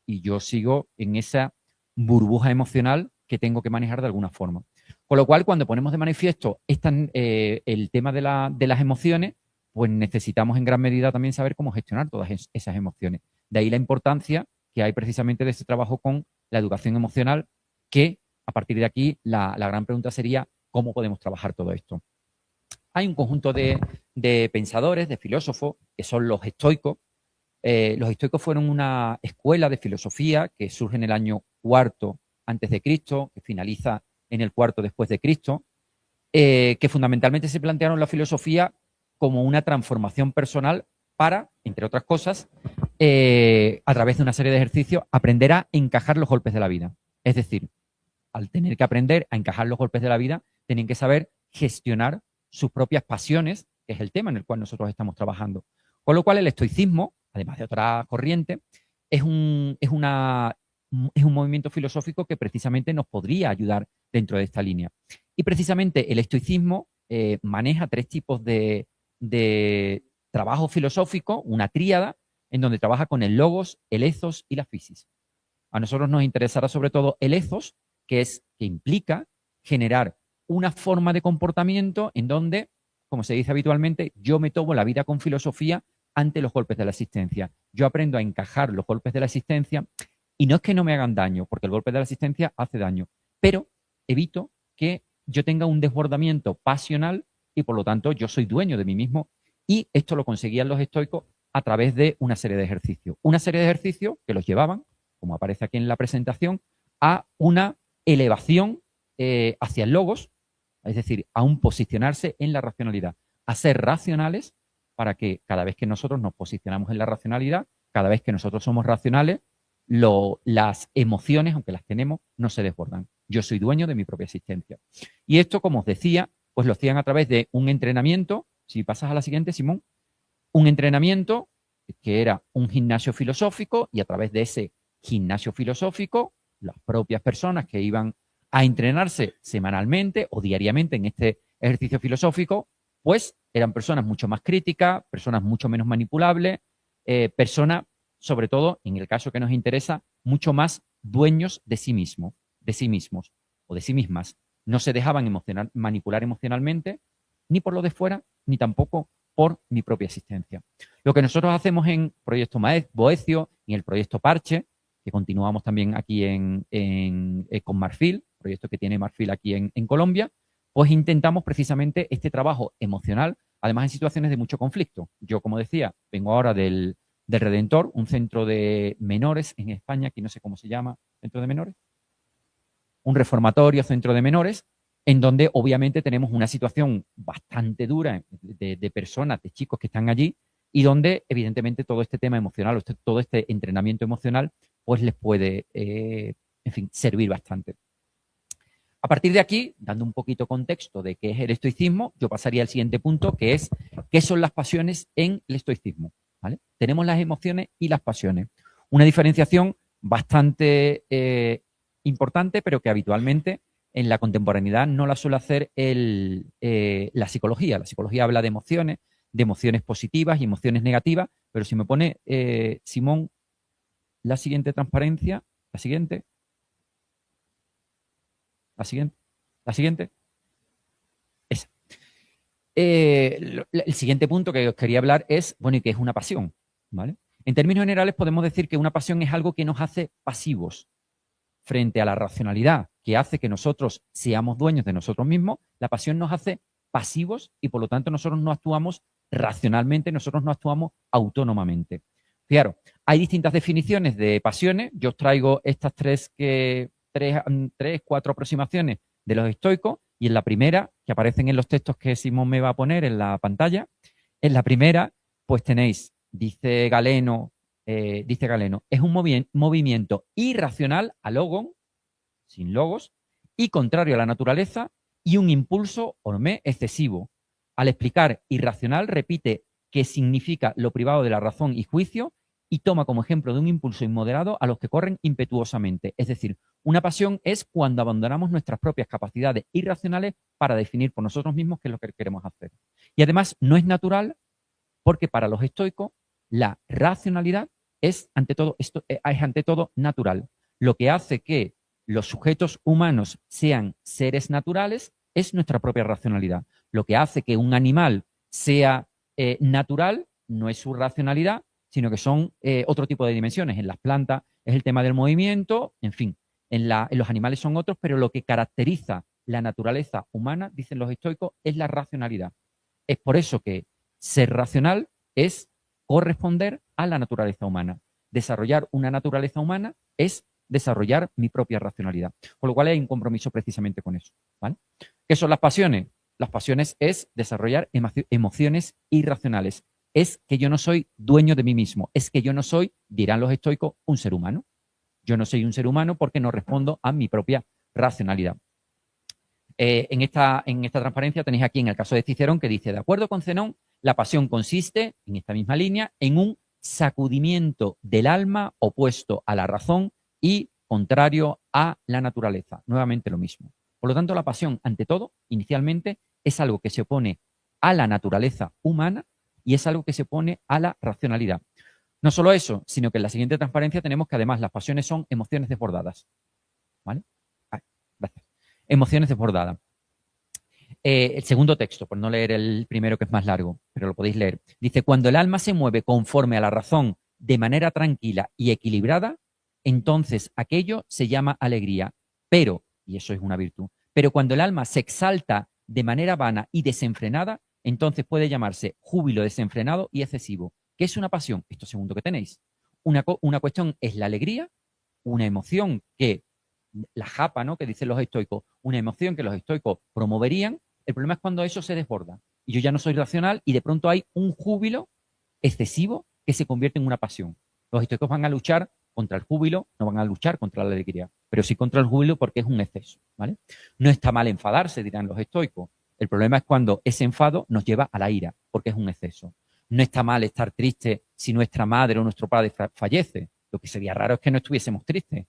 Y yo sigo en esa burbuja emocional que tengo que manejar de alguna forma. Con lo cual, cuando ponemos de manifiesto el tema de las emociones, pues necesitamos en gran medida también saber cómo gestionar todas esas emociones. De ahí la importancia que hay precisamente de ese trabajo con la educación emocional, que a partir de aquí la gran pregunta sería ¿cómo podemos trabajar todo esto? Hay un conjunto de pensadores, de filósofos, que son los estoicos. Los estoicos fueron una escuela de filosofía que surge en el año IV antes de Cristo, que finaliza en el IV después de Cristo, que fundamentalmente se plantearon la filosofía como una transformación personal para, entre otras cosas, a través de una serie de ejercicios, aprender a encajar los golpes de la vida. Es decir, al tener que aprender a encajar los golpes de la vida, tienen que saber gestionar sus propias pasiones, que es el tema en el cual nosotros estamos trabajando. Con lo cual el estoicismo, además de otra corriente, es un movimiento filosófico que precisamente nos podría ayudar dentro de esta línea. Y precisamente el estoicismo maneja 3 tipos de trabajo filosófico, una tríada, en donde trabaja con el logos, el ethos y la physis. A nosotros nos interesará sobre todo el ethos, que implica generar una forma de comportamiento en donde, como se dice habitualmente, yo me tomo la vida con filosofía ante los golpes de la existencia. Yo aprendo a encajar los golpes de la existencia y no es que no me hagan daño, porque el golpe de la existencia hace daño, pero evito que yo tenga un desbordamiento pasional y por lo tanto yo soy dueño de mí mismo, y esto lo conseguían los estoicos a través de una serie de ejercicios. Una serie de ejercicios que los llevaban, como aparece aquí en la presentación, a una elevación hacia el logos, es decir, a un posicionarse en la racionalidad, a ser racionales para que cada vez que nosotros nos posicionamos en la racionalidad, cada vez que nosotros somos racionales, las emociones, aunque las tenemos, no se desbordan. Yo soy dueño de mi propia existencia. Y esto, como os decía, pues lo hacían a través de un entrenamiento. Si pasas a la siguiente, Simón, un entrenamiento que era un gimnasio filosófico, y a través de ese gimnasio filosófico, las propias personas que iban a entrenarse semanalmente o diariamente en este ejercicio filosófico, pues eran personas mucho más críticas, personas mucho menos manipulables, personas, sobre todo, en el caso que nos interesa, mucho más dueños de sí mismos o de sí mismas. No se dejaban manipular emocionalmente, ni por lo de fuera, ni tampoco por mi propia existencia. Lo que nosotros hacemos en Proyecto Boecio y en el Proyecto Parche, que continuamos también aquí con Marfil, proyecto que tiene Marfil aquí en Colombia, pues intentamos precisamente este trabajo emocional, además en situaciones de mucho conflicto. Yo, como decía, vengo ahora del Redentor, un centro de menores en España, aquí no sé cómo se llama, centro de menores, un reformatorio, centro de menores, en donde obviamente tenemos una situación bastante dura de personas, de chicos que están allí, y donde evidentemente todo este tema emocional, todo este entrenamiento emocional, pues les puede, en fin, servir bastante. A partir de aquí, dando un poquito contexto de qué es el estoicismo, yo pasaría al siguiente punto, que es qué son las pasiones en el estoicismo, ¿vale? Tenemos las emociones y las pasiones. Una diferenciación bastante importante, pero que habitualmente en la contemporaneidad no la suele hacer la psicología. La psicología habla de emociones positivas y emociones negativas, pero si me pone, Simón, la siguiente transparencia, la siguiente, esa. El siguiente punto que os quería hablar es, bueno, ¿y qué es una pasión? ¿Vale? En términos generales podemos decir que una pasión es algo que nos hace pasivos frente a la racionalidad, que hace que nosotros seamos dueños de nosotros mismos. La pasión nos hace pasivos y por lo tanto nosotros no actuamos racionalmente, nosotros no actuamos autónomamente. Fijaros, hay distintas definiciones de pasiones. Yo os traigo estas 4 aproximaciones de los estoicos Y en la primera, que aparecen en los textos que Simón me va a poner en la pantalla, en la primera, pues tenéis, dice Galeno, es un movimiento irracional a logon, sin logos, y contrario a la naturaleza, y un impulso hormé excesivo. Al explicar irracional, repite que significa lo privado de la razón y juicio, y toma como ejemplo de un impulso inmoderado a los que corren impetuosamente. Es decir, una pasión es cuando abandonamos nuestras propias capacidades irracionales para definir por nosotros mismos qué es lo que queremos hacer. Y además no es natural porque para los estoicos la racionalidad es ante todo natural. Lo que hace que los sujetos humanos sean seres naturales es nuestra propia racionalidad. Lo que hace que un animal sea natural no es su racionalidad, sino que son otro tipo de dimensiones. En las plantas es el tema del movimiento, en fin, en los animales son otros, pero lo que caracteriza la naturaleza humana, dicen los estoicos, es la racionalidad. Es por eso que ser racional es corresponder a la naturaleza humana. Desarrollar una naturaleza humana es desarrollar mi propia racionalidad. Con lo cual hay un compromiso precisamente con eso, ¿vale? ¿Qué son las pasiones? Las pasiones es desarrollar emociones irracionales. Es que yo no soy dueño de mí mismo. Es que yo no soy, dirán los estoicos, un ser humano. Yo no soy un ser humano porque no respondo a mi propia racionalidad. En esta transparencia tenéis aquí en el caso de Cicerón que dice, de acuerdo con Zenón, la pasión consiste, en esta misma línea, en un sacudimiento del alma opuesto a la razón y contrario a la naturaleza. Nuevamente lo mismo. Por lo tanto, la pasión, ante todo, inicialmente, es algo que se opone a la naturaleza humana y es algo que se opone a la racionalidad. No solo eso, sino que en la siguiente transparencia tenemos que además las pasiones son emociones desbordadas. ¿Vale? Gracias. Emociones desbordadas. El segundo texto, por no leer el primero que es más largo, pero lo podéis leer. Dice, cuando el alma se mueve conforme a la razón de manera tranquila y equilibrada, entonces aquello se llama alegría. Pero, y eso es una virtud, pero cuando el alma se exalta de manera vana y desenfrenada, entonces puede llamarse júbilo desenfrenado y excesivo. ¿Qué es una pasión? Esto segundo que tenéis. Una cuestión es la alegría, una emoción que la japa, ¿no? Que dicen los estoicos, una emoción que los estoicos promoverían. El problema es cuando eso se desborda y yo ya no soy racional y de pronto hay un júbilo excesivo que se convierte en una pasión. Los estoicos van a luchar contra el júbilo, no van a luchar contra la alegría, pero sí contra el júbilo porque es un exceso, ¿vale? No está mal enfadarse, dirán los estoicos. El problema es cuando ese enfado nos lleva a la ira, porque es un exceso. No está mal estar triste si nuestra madre o nuestro padre fallece. Lo que sería raro es que no estuviésemos tristes,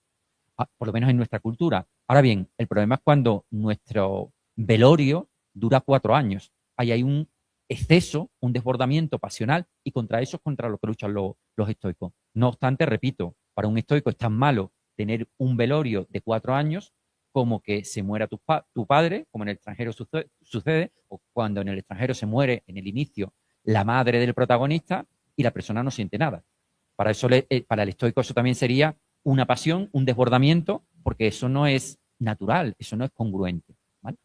por lo menos en nuestra cultura. Ahora bien, el problema es cuando nuestro velorio dura 4 años. Ahí hay un exceso, un desbordamiento pasional y contra eso es contra lo que luchan los estoicos. No obstante, repito, para un estoico es tan malo tener un velorio de 4 años como que se muera tu padre, como en el extranjero sucede, o cuando en el extranjero se muere en el inicio la madre del protagonista y la persona no siente nada. Para el estoico eso también sería una pasión, un desbordamiento, porque eso no es natural, eso no es congruente, ¿vale?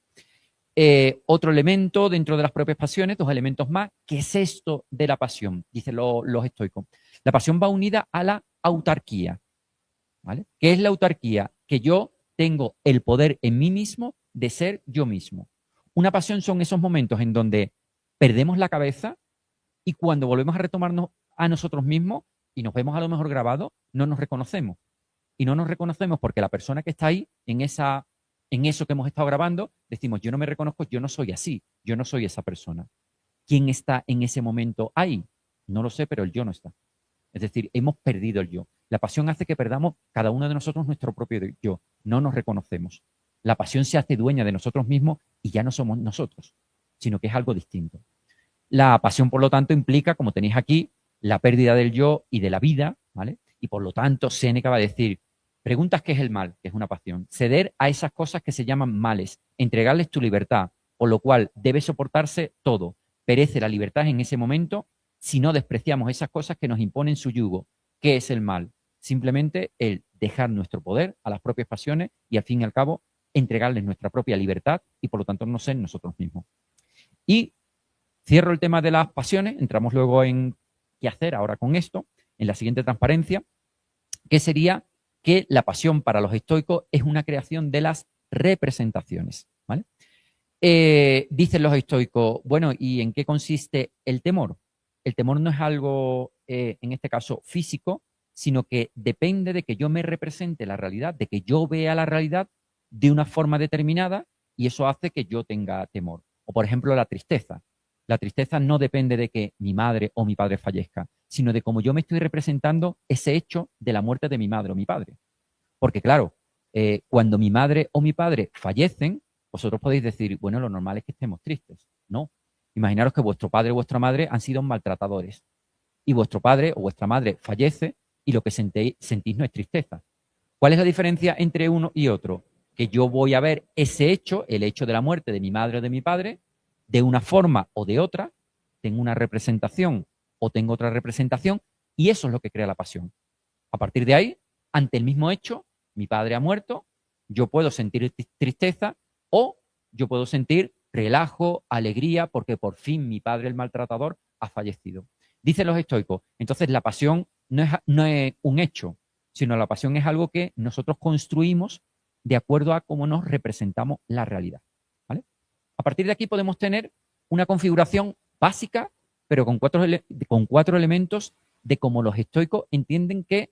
Otro elemento dentro de las propias pasiones, 2 elementos más. ¿Qué es esto de la pasión? Dicen los estoicos. La pasión va unida a la autarquía, ¿vale? ¿Qué es la autarquía? Que yo tengo el poder en mí mismo de ser yo mismo. Una pasión son esos momentos en donde perdemos la cabeza y cuando volvemos a retomarnos a nosotros mismos y nos vemos a lo mejor grabados, no nos reconocemos. Y no nos reconocemos porque la persona que está ahí, en eso que hemos estado grabando, decimos, yo no me reconozco, yo no soy así, yo no soy esa persona. ¿Quién está en ese momento ahí? No lo sé, pero el yo no está. Es decir, hemos perdido el yo. La pasión hace que perdamos cada uno de nosotros nuestro propio yo. No nos reconocemos. La pasión se hace dueña de nosotros mismos y ya no somos nosotros, sino que es algo distinto. La pasión, por lo tanto, implica, como tenéis aquí, la pérdida del yo y de la vida, ¿vale? Y por lo tanto, Séneca va a decir, preguntas qué es el mal, que es una pasión. Ceder a esas cosas que se llaman males, entregarles tu libertad, por lo cual debe soportarse todo. Perece la libertad en ese momento si no despreciamos esas cosas que nos imponen su yugo. ¿Qué es el mal? Simplemente el dejar nuestro poder a las propias pasiones y al fin y al cabo entregarles nuestra propia libertad y por lo tanto no ser nosotros mismos. Y cierro el tema de las pasiones, entramos luego en qué hacer ahora con esto, en la siguiente transparencia, que sería que la pasión para los estoicos es una creación de las representaciones, ¿vale? Dicen los estoicos, bueno, ¿y en qué consiste el temor? El temor no es algo, en este caso, físico, sino que depende de que yo me represente la realidad, de que yo vea la realidad de una forma determinada y eso hace que yo tenga temor. O, por ejemplo, la tristeza. La tristeza no depende de que mi madre o mi padre fallezca, sino de cómo yo me estoy representando ese hecho de la muerte de mi madre o mi padre. Porque, claro, cuando mi madre o mi padre fallecen, vosotros podéis decir, bueno, lo normal es que estemos tristes. No. Imaginaros que vuestro padre o vuestra madre han sido maltratadores y vuestro padre o vuestra madre fallece y lo que sentís no es tristeza. ¿Cuál es la diferencia entre uno y otro? Que yo voy a ver ese hecho, el hecho de la muerte de mi madre o de mi padre, de una forma o de otra, tengo una representación o tengo otra representación y eso es lo que crea la pasión. A partir de ahí, ante el mismo hecho, mi padre ha muerto, yo puedo sentir tristeza o yo puedo sentir relajo, alegría, porque por fin mi padre, el maltratador, ha fallecido. Dicen los estoicos, entonces la pasión no es un hecho, sino la pasión es algo que nosotros construimos de acuerdo a cómo nos representamos la realidad. ¿Vale? A partir de aquí podemos tener una configuración básica, pero con cuatro elementos de cómo los estoicos entienden que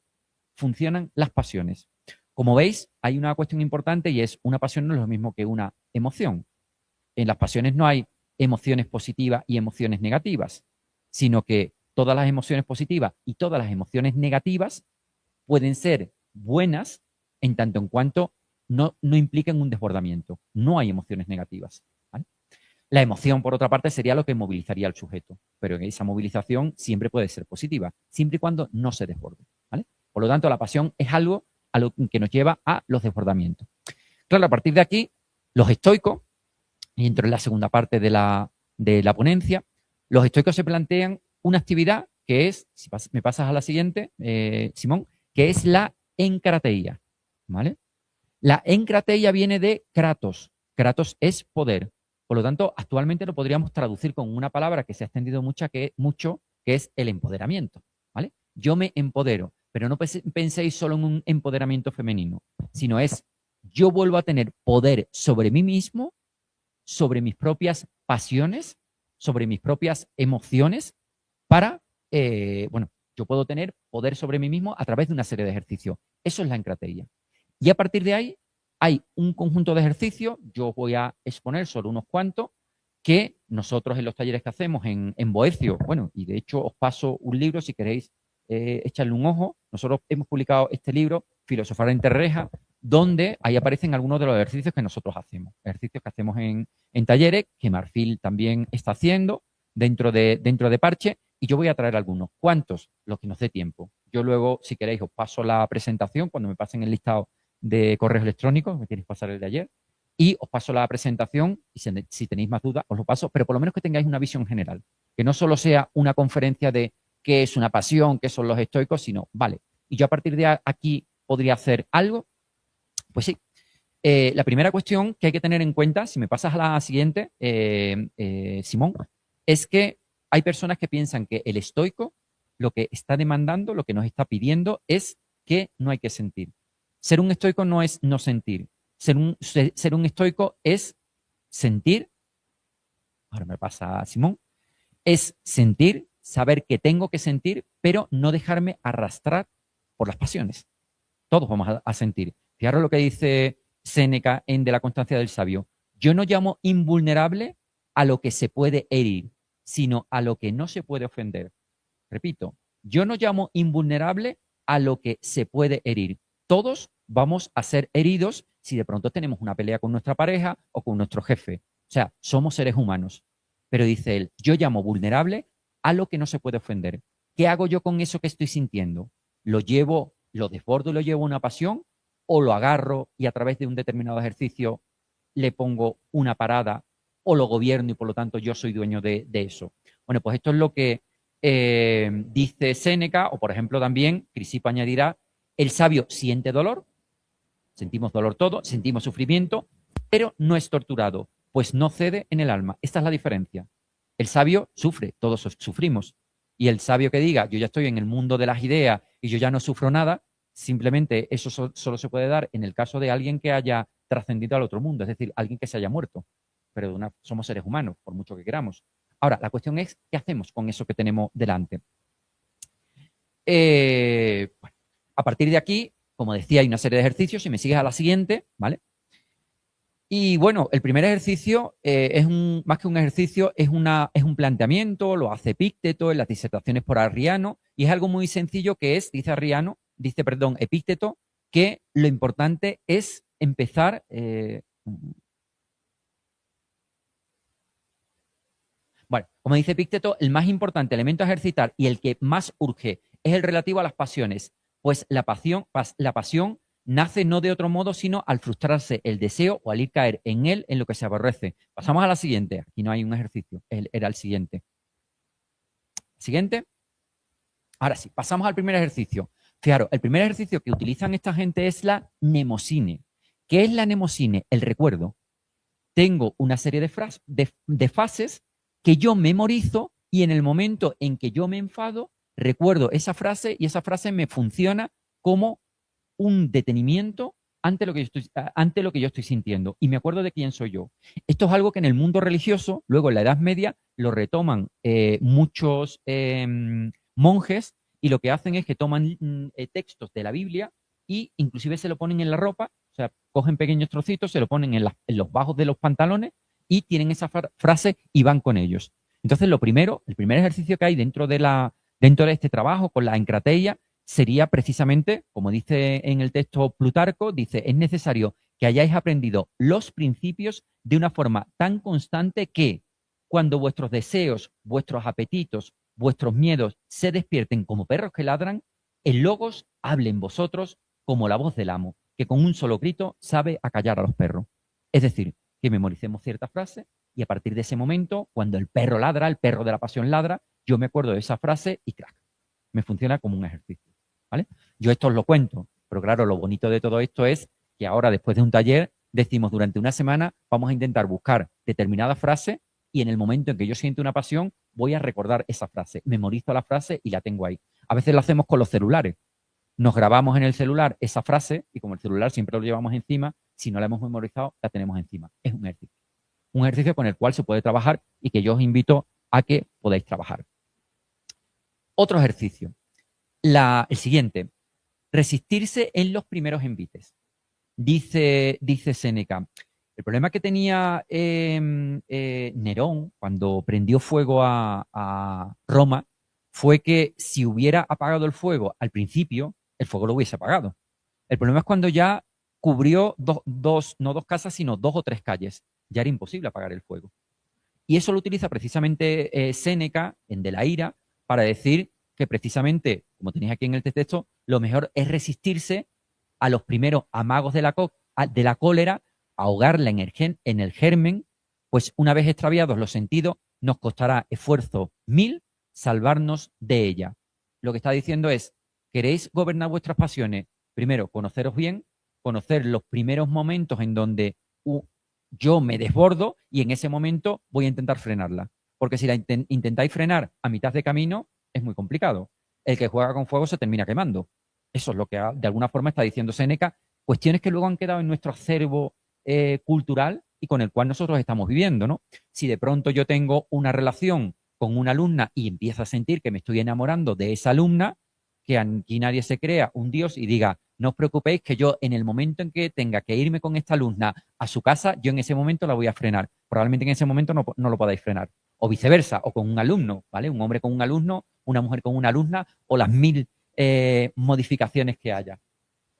funcionan las pasiones. Como veis, hay una cuestión importante y es una pasión no es lo mismo que una emoción. En las pasiones no hay emociones positivas y emociones negativas, sino que todas las emociones positivas y todas las emociones negativas pueden ser buenas en tanto en cuanto no impliquen un desbordamiento. No hay emociones negativas. ¿Vale? La emoción, por otra parte, sería lo que movilizaría al sujeto, pero esa movilización siempre puede ser positiva, siempre y cuando no se desborde. ¿Vale? Por lo tanto, la pasión es algo a lo que nos lleva a los desbordamientos. Claro, a partir de aquí, los estoicos, y entro en la segunda parte de la ponencia, los estoicos se plantean una actividad que es, si me pasas a la siguiente, Simón, que es la encrateia. ¿Vale? La encrateia viene de kratos. Kratos es poder. Por lo tanto, actualmente lo podríamos traducir con una palabra que se ha extendido mucho, que es el empoderamiento. ¿Vale? Yo me empodero, pero no penséis solo en un empoderamiento femenino, sino es yo vuelvo a tener poder sobre mí mismo, sobre mis propias pasiones, sobre mis propias emociones, para, yo puedo tener poder sobre mí mismo a través de una serie de ejercicios. Eso es la encrateia. Y a partir de ahí hay un conjunto de ejercicios, yo voy a exponer solo unos cuantos, que nosotros en los talleres que hacemos en Boecio, y de hecho os paso un libro si queréis echarle un ojo. Nosotros hemos publicado este libro, Filosofar entre rejas, donde ahí aparecen algunos de los ejercicios que nosotros hacemos. Ejercicios que hacemos en talleres, que Marfil también está haciendo dentro de Parche, y yo voy a traer algunos. ¿Cuántos? Los que nos dé tiempo. Yo luego, si queréis, os paso la presentación cuando me pasen el listado de correos electrónicos, me queréis pasar el de ayer, y os paso la presentación, y si tenéis más dudas, os lo paso, pero por lo menos que tengáis una visión general. Que no solo sea una conferencia de qué es una pasión, qué son los estoicos, sino, vale, y yo a partir de aquí podría hacer algo. Pues sí. La primera cuestión que hay que tener en cuenta, si me pasas a la siguiente, Simón, es que hay personas que piensan que el estoico lo que está demandando, lo que nos está pidiendo es que no hay que sentir. Ser un estoico no es no sentir. Ser un estoico es sentir, ahora me pasa a Simón, es sentir, saber que tengo que sentir, pero no dejarme arrastrar por las pasiones. Todos vamos a sentir. Fijaros lo que dice Séneca en De la constancia del sabio. Yo no llamo invulnerable a lo que se puede herir, sino a lo que no se puede ofender. Repito, yo no llamo invulnerable a lo que se puede herir. Todos vamos a ser heridos si de pronto tenemos una pelea con nuestra pareja o con nuestro jefe. O sea, somos seres humanos. Pero dice él, yo llamo vulnerable a lo que no se puede ofender. ¿Qué hago yo con eso que estoy sintiendo? ¿Lo desbordo y lo llevo a una pasión? ¿O lo agarro y a través de un determinado ejercicio le pongo una parada o lo gobierno y por lo tanto yo soy dueño de eso? Bueno, pues esto es lo que dice Séneca, o por ejemplo también Crisipo añadirá, el sabio siente dolor, sentimos dolor todos, sentimos sufrimiento, pero no es torturado, pues no cede en el alma. Esta es la diferencia. El sabio sufre, todos sufrimos. Y el sabio que diga, yo ya estoy en el mundo de las ideas y yo ya no sufro nada, simplemente eso solo se puede dar en el caso de alguien que haya trascendido al otro mundo, es decir, alguien que se haya muerto. pero somos seres humanos, por mucho que queramos. Ahora, la cuestión es, ¿qué hacemos con eso que tenemos delante? Bueno, a partir de aquí, como decía, hay una serie de ejercicios. Si me sigues a la siguiente, ¿vale? Y bueno, el primer ejercicio más que un ejercicio, es un planteamiento, lo hace Epícteto en las disertaciones por Arriano, y es algo muy sencillo que es, dice Epícteto, que lo importante es empezar. Bueno, como dice Epícteto, el más importante elemento a ejercitar y el que más urge es el relativo a las pasiones, pues la pasión nace no de otro modo, sino al frustrarse el deseo o al ir caer en él en lo que se aborrece. Pasamos a la siguiente. Aquí no hay un ejercicio, era el siguiente. Siguiente. Ahora sí, pasamos al primer ejercicio. Fijaros, el primer ejercicio que utilizan esta gente es la mnemosine. ¿Qué es la mnemosine? El recuerdo. Tengo una serie de fases que yo memorizo y en el momento en que yo me enfado, recuerdo esa frase y esa frase me funciona como un detenimiento ante lo que yo estoy sintiendo y me acuerdo de quién soy yo. Esto es algo que en el mundo religioso, luego en la Edad Media, lo retoman muchos monjes y lo que hacen es que toman textos de la Biblia y inclusive se lo ponen en la ropa, o sea, cogen pequeños trocitos, se lo ponen en los bajos de los pantalones y tienen esa frase y van con ellos. Entonces, el primer ejercicio que hay dentro de este trabajo con la encrateia sería precisamente, como dice en el texto Plutarco, dice, es necesario que hayáis aprendido los principios de una forma tan constante que cuando vuestros deseos, vuestros apetitos, vuestros miedos se despierten como perros que ladran, el logos hable en vosotros como la voz del amo, que con un solo grito sabe acallar a los perros. Es decir, que memoricemos cierta frase y a partir de ese momento, cuando el perro ladra, el perro de la pasión ladra, yo me acuerdo de esa frase y crack, me funciona como un ejercicio, ¿vale? Yo esto os lo cuento, pero claro, lo bonito de todo esto es que ahora, después de un taller, decimos durante una semana vamos a intentar buscar determinada frase y en el momento en que yo siento una pasión voy a recordar esa frase, memorizo la frase y la tengo ahí. A veces lo hacemos con los celulares. Nos grabamos en el celular esa frase y como el celular siempre lo llevamos encima, si no la hemos memorizado, la tenemos encima. Es un ejercicio. Un ejercicio con el cual se puede trabajar y que yo os invito a que podáis trabajar. Otro ejercicio. El siguiente. Resistirse en los primeros envites. Dice Séneca. El problema que tenía Nerón cuando prendió fuego a Roma fue que si hubiera apagado el fuego al principio, el fuego lo hubiese apagado. El problema es cuando ya cubrió no dos casas, sino 2 o 3 calles. Ya era imposible apagar el fuego. Y eso lo utiliza precisamente Séneca en De la Ira para decir que precisamente, como tenéis aquí en el texto, lo mejor es resistirse a los primeros amagos de la cólera, ahogarla en el germen, pues una vez extraviados los sentidos, nos costará esfuerzo 1000 salvarnos de ella. Lo que está diciendo es, ¿queréis gobernar vuestras pasiones? Primero, conoceros bien, conocer los primeros momentos en donde yo me desbordo y en ese momento voy a intentar frenarla. Porque si la intentáis frenar a mitad de camino, es muy complicado. El que juega con fuego se termina quemando. Eso es lo que de alguna forma está diciendo Séneca, cuestiones que luego han quedado en nuestro acervo cultural y con el cual nosotros estamos viviendo, ¿no? Si de pronto yo tengo una relación con una alumna y empiezo a sentir que me estoy enamorando de esa alumna, que aquí nadie se crea un dios y diga, no os preocupéis que yo en el momento en que tenga que irme con esta alumna a su casa, yo en ese momento la voy a frenar. Probablemente en ese momento no lo podáis frenar. O viceversa, o con un alumno, ¿vale? Un hombre con un alumno, una mujer con una alumna, o las 1000 modificaciones que haya.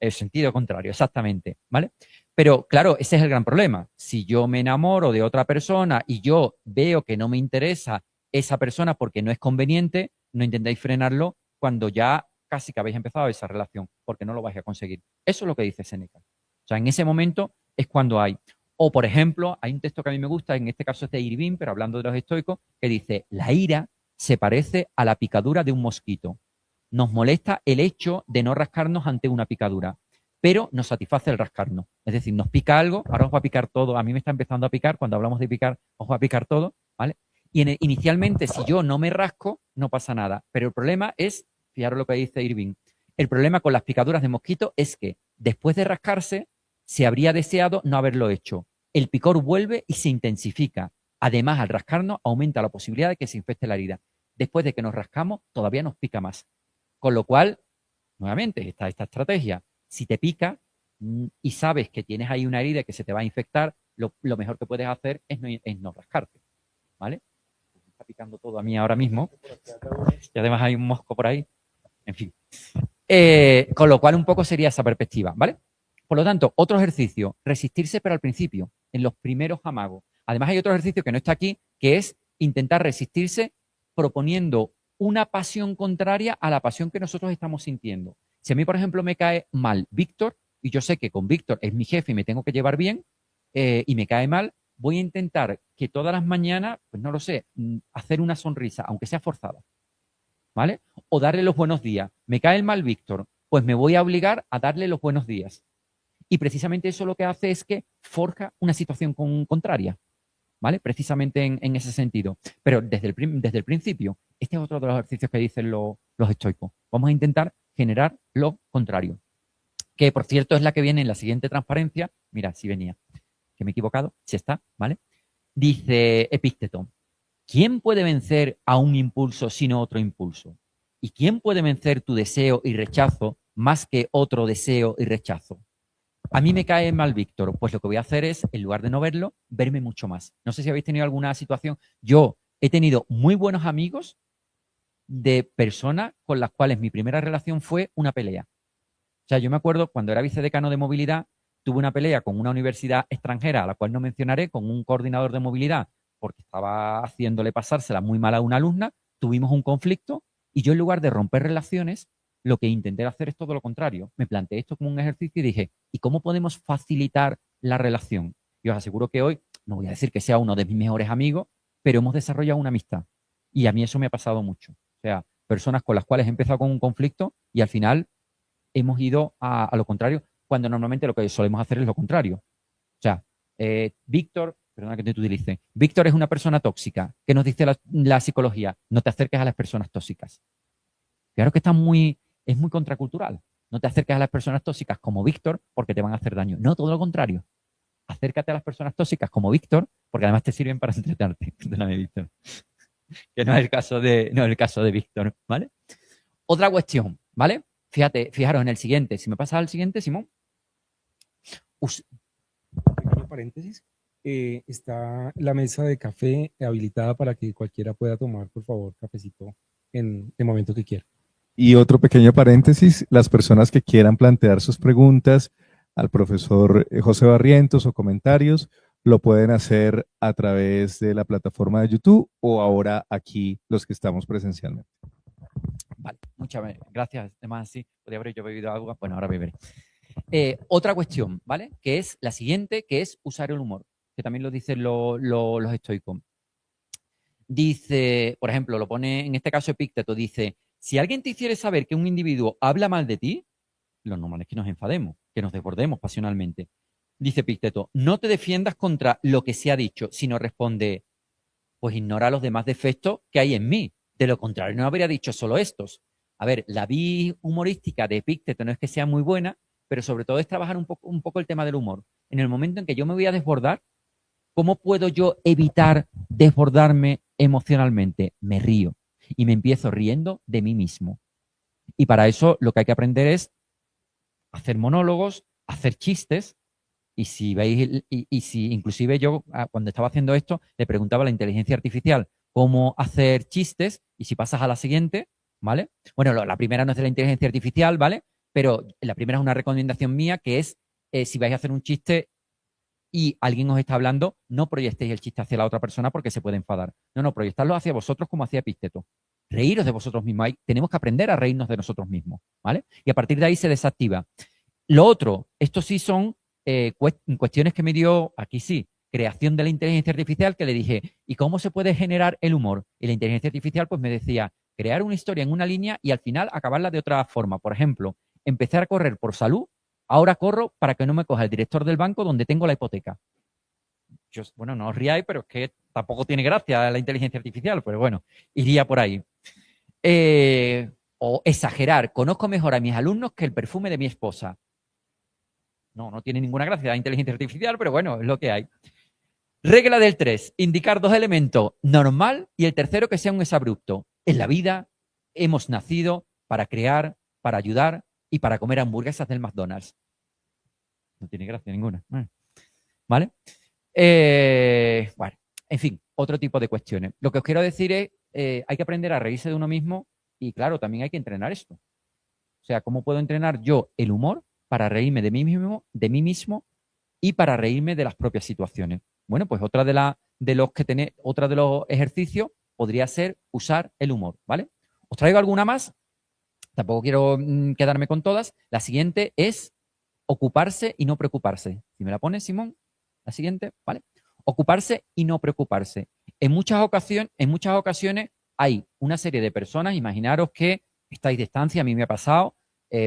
El sentido contrario, exactamente, ¿vale? Pero claro, ese es el gran problema. Si yo me enamoro de otra persona y yo veo que no me interesa esa persona porque no es conveniente, no intentéis frenarlo cuando ya casi que habéis empezado esa relación, porque no lo vais a conseguir. Eso es lo que dice Séneca. O sea, en ese momento es cuando hay. O, por ejemplo, hay un texto que a mí me gusta, en este caso es de Irving, pero hablando de los estoicos, que dice, la ira se parece a la picadura de un mosquito. Nos molesta el hecho de no rascarnos ante una picadura, pero nos satisface el rascarnos. Es decir, nos pica algo, ahora os va a picar todo. A mí me está empezando a picar, cuando hablamos de picar, os va a picar todo, ¿vale? Y inicialmente, si yo no me rasco, no pasa nada. Pero el problema es, fijaros lo que dice Irving, el problema con las picaduras de mosquito es que después de rascarse, se habría deseado no haberlo hecho. el picor vuelve y se intensifica. Además, al rascarnos, aumenta la posibilidad de que se infecte la herida. Después de que nos rascamos, todavía nos pica más. Con lo cual, nuevamente, está esta estrategia. Si te pica y sabes que tienes ahí una herida que se te va a infectar, lo mejor que puedes hacer es no rascarte, ¿vale? Me está picando todo a mí ahora mismo. Y además hay un mosco por ahí. En fin. Con lo cual, un poco sería esa perspectiva, ¿vale? Por lo tanto, otro ejercicio, resistirse pero al principio, en los primeros amagos. Además, hay otro ejercicio que no está aquí, que es intentar resistirse proponiendo una pasión contraria a la pasión que nosotros estamos sintiendo. Si a mí, por ejemplo, me cae mal Víctor, y yo sé que con Víctor es mi jefe y me tengo que llevar bien, y me cae mal, voy a intentar que todas las mañanas, pues no lo sé, hacer una sonrisa, aunque sea forzada, ¿vale? O darle los buenos días. Me cae el mal Víctor, pues me voy a obligar a darle los buenos días. Y precisamente eso lo que hace es que forja una situación contraria, ¿vale? Precisamente en ese sentido. Pero desde el principio, este es otro de los ejercicios que dicen los estoicos. Vamos a intentar generar lo contrario. Que, por cierto, es la que viene en la siguiente transparencia. Mira, si venía, que me he equivocado, si está, ¿vale? Dice Epícteto, ¿quién puede vencer a un impulso sino otro impulso? ¿Y quién puede vencer tu deseo y rechazo más que otro deseo y rechazo? A mí me cae mal Víctor, pues lo que voy a hacer es, en lugar de no verlo, verme mucho más. No sé si habéis tenido alguna situación. Yo he tenido muy buenos amigos de personas con las cuales mi primera relación fue una pelea. O sea, yo me acuerdo cuando era vicedecano de movilidad, tuve una pelea con una universidad extranjera, a la cual no mencionaré, con un coordinador de movilidad, porque estaba haciéndole pasársela muy mal a una alumna, tuvimos un conflicto y yo, en lugar de romper relaciones, lo que intenté hacer es todo lo contrario. Me planteé esto como un ejercicio y dije, ¿y cómo podemos facilitar la relación? Y os aseguro que hoy, no voy a decir que sea uno de mis mejores amigos, pero hemos desarrollado una amistad. Y a mí eso me ha pasado mucho. O sea, personas con las cuales he empezado con un conflicto y al final hemos ido a lo contrario, cuando normalmente lo que solemos hacer es lo contrario. O sea, Víctor, perdona que te utilice, Víctor es una persona tóxica. ¿Qué nos dice la psicología? No te acerques a las personas tóxicas. Claro que es muy contracultural. No te acerques a las personas tóxicas como Víctor porque te van a hacer daño. No, todo lo contrario. Acércate a las personas tóxicas como Víctor porque además te sirven para entretenerte. Perdóname, Víctor. Que no es el caso de Víctor, ¿vale? Otra cuestión, ¿vale? Fijaros en el siguiente. Si me pasas al siguiente, Simón. Pequeño paréntesis. Está la mesa de café habilitada para que cualquiera pueda tomar, por favor, cafecito en el momento que quiera. Y otro pequeño paréntesis, las personas que quieran plantear sus preguntas al profesor José Barrientos o comentarios, lo pueden hacer a través de la plataforma de YouTube o ahora aquí los que estamos presencialmente. Vale, muchas gracias. Además, sí, podría haber yo bebido agua. Bueno, ahora beberé. Otra cuestión, ¿vale? Que es la siguiente, que es usar el humor, que también lo dicen los estoicos. Dice, por ejemplo, lo pone en este caso Epícteto, dice, si alguien te hiciera saber que un individuo habla mal de ti, lo normal es que nos enfademos, que nos desbordemos pasionalmente. Dice Epícteto, no te defiendas contra lo que se ha dicho, sino responde, pues ignora los demás defectos que hay en mí. De lo contrario, no habría dicho solo estos. A ver, la vis humorística de Epícteto no es que sea muy buena, pero sobre todo es trabajar un poco el tema del humor. En el momento en que yo me voy a desbordar, ¿cómo puedo yo evitar desbordarme emocionalmente? Me río y me empiezo riendo de mí mismo. Y para eso lo que hay que aprender es hacer monólogos, hacer chistes. Y si veis, y si inclusive yo cuando estaba haciendo esto le preguntaba a la inteligencia artificial cómo hacer chistes, y si pasas a la siguiente, ¿vale? Bueno, la primera no es de la inteligencia artificial, ¿vale? Pero la primera es una recomendación mía, que es si vais a hacer un chiste y alguien os está hablando, no proyectéis el chiste hacia la otra persona porque se puede enfadar. No, proyectadlo hacia vosotros como hacía Epícteto. Reíros de vosotros mismos. Tenemos que aprender a reírnos de nosotros mismos, ¿vale? Y a partir de ahí se desactiva. Lo otro, estos sí son cuestiones que me dio, aquí sí, creación de la inteligencia artificial, que le dije, ¿y cómo se puede generar el humor? Y la inteligencia artificial pues me decía, crear una historia en una línea y al final acabarla de otra forma. Por ejemplo, empezar a correr por salud, ahora corro para que no me coja el director del banco donde tengo la hipoteca. Bueno, no os riáis, pero es que tampoco tiene gracia la inteligencia artificial, pero bueno, iría por ahí. O exagerar, conozco mejor a mis alumnos que el perfume de mi esposa. No tiene ninguna gracia la inteligencia artificial, pero bueno, es lo que hay. Regla del 3, indicar 2 elementos, normal, y el tercero que sea un exabrupto. En la vida hemos nacido para crear, para ayudar y para comer hamburguesas del McDonald's. No tiene gracia ninguna. ¿Vale? Bueno, en fin, otro tipo de cuestiones. Lo que os quiero decir es, hay que aprender a reírse de uno mismo y claro, también hay que entrenar esto. O sea, ¿cómo puedo entrenar yo el humor para reírme de mí mismo y para reírme de las propias situaciones? Bueno, pues otra de los ejercicios podría ser usar el humor, ¿vale? Os traigo alguna más. Tampoco quiero quedarme con todas. La siguiente es ocuparse y no preocuparse. Si me la pones, Simón, la siguiente, ¿vale? Ocuparse y no preocuparse. En muchas ocasiones hay una serie de personas, imaginaros que estáis de estancia, a mí me ha pasado,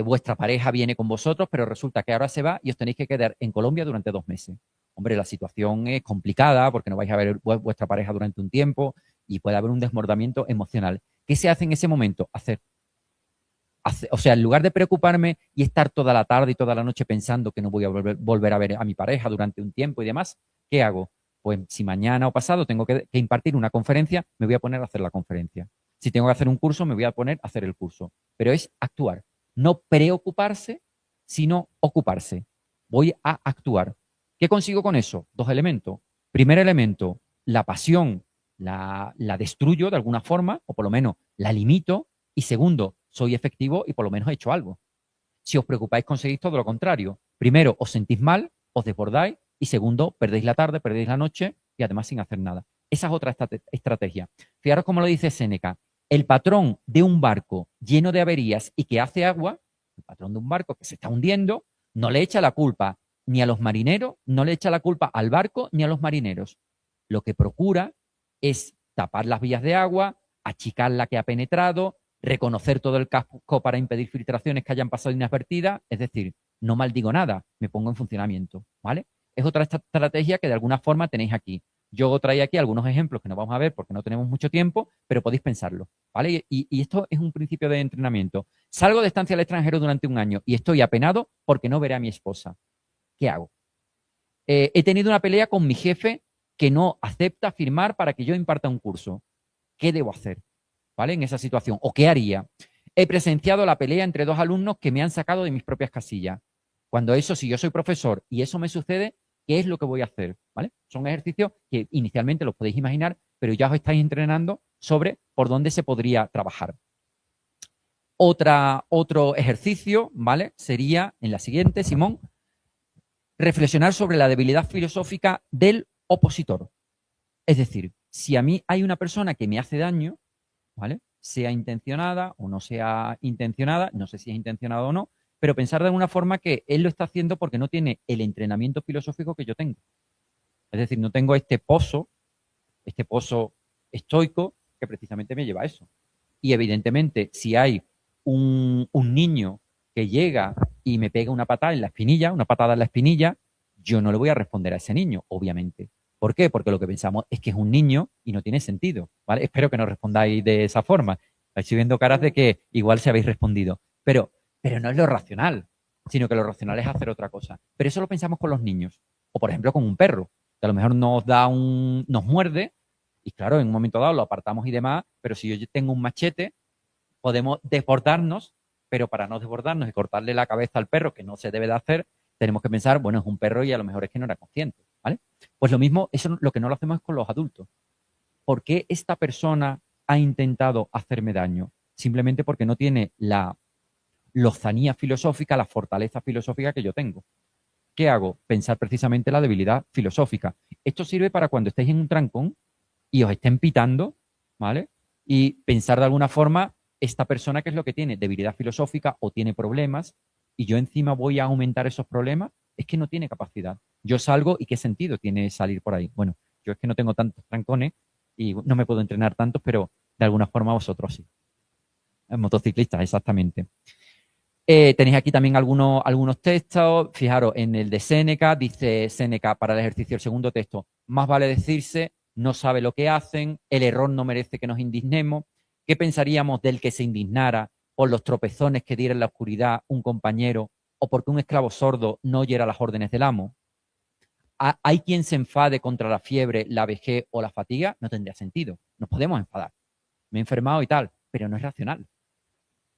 vuestra pareja viene con vosotros, pero resulta que ahora se va y os tenéis que quedar en Colombia durante 2 meses. Hombre, la situación es complicada porque no vais a ver vuestra pareja durante un tiempo y puede haber un desbordamiento emocional. ¿Qué se hace en ese momento? O sea, en lugar de preocuparme y estar toda la tarde y toda la noche pensando que no voy a volver a ver a mi pareja durante un tiempo y demás, ¿qué hago? Pues si mañana o pasado tengo que impartir una conferencia, me voy a poner a hacer la conferencia. Si tengo que hacer un curso, me voy a poner a hacer el curso. Pero es actuar. No preocuparse, sino ocuparse. Voy a actuar. ¿Qué consigo con eso? 2 elementos. Primer elemento, la pasión la destruyo de alguna forma, o por lo menos la limito. Y segundo, soy efectivo y por lo menos he hecho algo. Si os preocupáis, conseguís todo lo contrario. Primero, os sentís mal, os desbordáis, y segundo, perdéis la tarde, perdéis la noche y además sin hacer nada. Esa es otra estrategia. Fijaros cómo lo dice Séneca. El patrón de un barco lleno de averías y que hace agua, el patrón de un barco que se está hundiendo, no le echa la culpa ni a los marineros, no le echa la culpa al barco ni a los marineros. Lo que procura es tapar las vías de agua, achicar la que ha penetrado, reconocer todo el casco para impedir filtraciones que hayan pasado inadvertidas, es decir, no maldigo nada, me pongo en funcionamiento, ¿vale? Es otra estrategia que de alguna forma tenéis aquí. Yo traía aquí algunos ejemplos que no vamos a ver porque no tenemos mucho tiempo, pero podéis pensarlo, ¿vale? Y esto es un principio de entrenamiento. Salgo de estancia al extranjero durante 1 año y estoy apenado porque no veré a mi esposa. ¿Qué hago? He tenido una pelea con mi jefe que no acepta firmar para que yo imparta un curso. ¿Qué debo hacer? ¿Vale? En esa situación. ¿O qué haría? He presenciado la pelea entre 2 alumnos que me han sacado de mis propias casillas. Cuando eso, si yo soy profesor y eso me sucede, ¿qué es lo que voy a hacer? ¿Vale? Son ejercicios que inicialmente los podéis imaginar, pero ya os estáis entrenando sobre por dónde se podría trabajar. Otro ejercicio, ¿vale? Sería en la siguiente, Simón, reflexionar sobre la debilidad filosófica del opositor. Es decir, si a mí hay una persona que me hace daño, ¿vale? Sea intencionada o no sea intencionada, no sé si es intencionada o no, pero pensar de alguna forma que él lo está haciendo porque no tiene el entrenamiento filosófico que yo tengo. Es decir, no tengo este pozo estoico que precisamente me lleva a eso. Y evidentemente, si hay un niño que llega y me pega una patada en la espinilla, yo no le voy a responder a ese niño, obviamente. ¿Por qué? Porque lo que pensamos es que es un niño y no tiene sentido, ¿vale? Espero que no respondáis de esa forma. Estoy viendo caras de que igual se habéis respondido. Pero no es lo racional, sino que lo racional es hacer otra cosa. Pero eso lo pensamos con los niños. O, por ejemplo, con un perro, que a lo mejor nos muerde y, claro, en un momento dado lo apartamos y demás, pero si yo tengo un machete, podemos desbordarnos, pero para no desbordarnos y cortarle la cabeza al perro, que no se debe de hacer, tenemos que pensar, bueno, es un perro y a lo mejor es que no era consciente, ¿vale? Pues lo mismo, eso lo que no lo hacemos es con los adultos. ¿Por qué esta persona ha intentado hacerme daño? Simplemente porque no tiene la lozanía filosófica, la fortaleza filosófica que yo tengo. ¿Qué hago? Pensar precisamente la debilidad filosófica. Esto sirve para cuando estéis en un trancón y os estén pitando, ¿vale? Y pensar de alguna forma, esta persona, ¿qué es lo que tiene? Debilidad filosófica o tiene problemas, y yo encima voy a aumentar esos problemas, es que no tiene capacidad. Yo salgo y ¿qué sentido tiene salir por ahí? Bueno, yo es que no tengo tantos trancones y no me puedo entrenar tantos, pero de alguna forma vosotros sí. Motociclistas, exactamente. Tenéis aquí también algunos textos. Fijaros, en el de Séneca, dice Séneca para el ejercicio, el segundo texto, más vale decirse, no sabe lo que hacen, el error no merece que nos indignemos. ¿Qué pensaríamos del que se indignara por los tropezones que diera en la oscuridad un compañero o porque un esclavo sordo no oyera las órdenes del amo. ¿Hay quien se enfade contra la fiebre, la vejez o la fatiga? No tendría sentido. Nos podemos enfadar. Me he enfermado y tal, pero no es racional.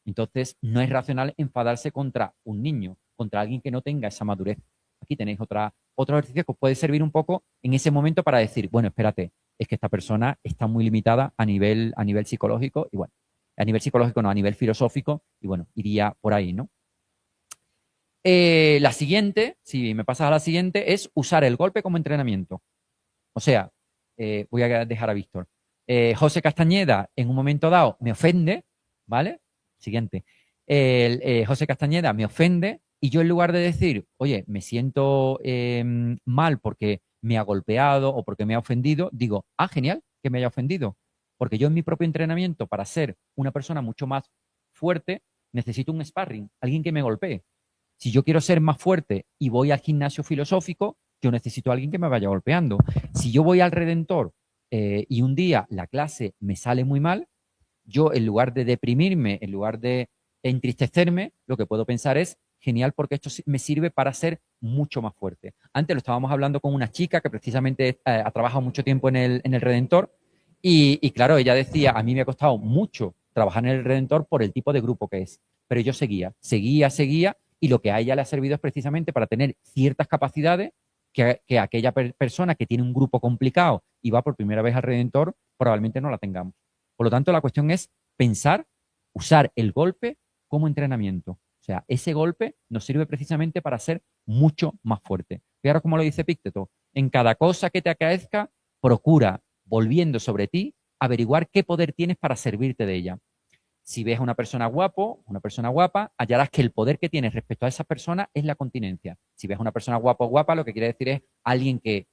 Entonces, no es racional enfadarse contra un niño, contra alguien que no tenga esa madurez. Aquí tenéis otro ejercicio que os puede servir un poco en ese momento para decir, bueno, espérate, es que esta persona está muy limitada a nivel psicológico, y bueno, a nivel psicológico no, a nivel filosófico, y bueno, iría por ahí, ¿no? La siguiente, si me pasas a la siguiente, es usar el golpe como entrenamiento. O sea, voy a dejar a Víctor. José Castañeda, en un momento dado, me ofende, ¿vale? Siguiente. José Castañeda me ofende y yo en lugar de decir, oye, me siento mal porque me ha golpeado o porque me ha ofendido, digo, genial que me haya ofendido. Porque yo en mi propio entrenamiento, para ser una persona mucho más fuerte, necesito un sparring, alguien que me golpee. Si yo quiero ser más fuerte y voy al gimnasio filosófico, yo necesito a alguien que me vaya golpeando. Si yo voy al Redentor y un día la clase me sale muy mal, yo en lugar de deprimirme, en lugar de entristecerme, lo que puedo pensar es, genial, porque esto me sirve para ser mucho más fuerte. Antes lo estábamos hablando con una chica que precisamente ha trabajado mucho tiempo en el Redentor y claro, ella decía, a mí me ha costado mucho trabajar en el Redentor por el tipo de grupo que es, pero yo seguía y lo que a ella le ha servido es precisamente para tener ciertas capacidades que aquella persona que tiene un grupo complicado y va por primera vez al Redentor probablemente no la tengamos. Por lo tanto, la cuestión es pensar, usar el golpe como entrenamiento. O sea, ese golpe nos sirve precisamente para ser mucho más fuerte. Y ahora, como lo dice Epicteto, en cada cosa que te acaezca, procura, volviendo sobre ti, averiguar qué poder tienes para servirte de ella. Si ves a una persona guapa, hallarás que el poder que tienes respecto a esa persona es la continencia. Si ves a una persona guapa o guapa, lo que quiere decir es alguien que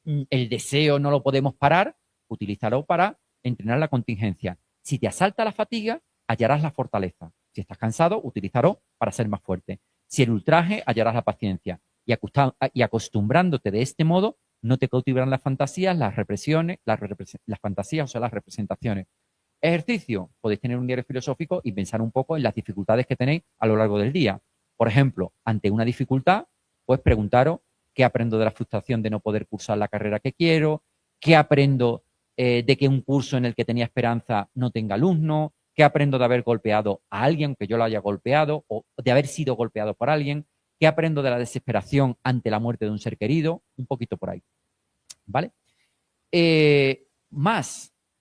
el deseo no lo podemos parar, utilízalo para entrenar la contingencia. Si te asalta la fatiga, hallarás la fortaleza. Si estás cansado, utilízalo para ser más fuerte. Si el ultraje, hallarás la paciencia. Y acostumbrándote de este modo, no te cautivarán las fantasías, las represiones, las fantasías, o sea, las representaciones. Ejercicio. Podéis tener un diario filosófico y pensar un poco en las dificultades que tenéis a lo largo del día. Por ejemplo, ante una dificultad, pues preguntaros qué aprendo de la frustración de no poder cursar la carrera que quiero, qué aprendo de que un curso en el que tenía esperanza no tenga alumnos, qué aprendo de haber golpeado a alguien, que yo lo haya golpeado, o de haber sido golpeado por alguien, qué aprendo de la desesperación ante la muerte de un ser querido, un poquito por ahí. ¿Vale?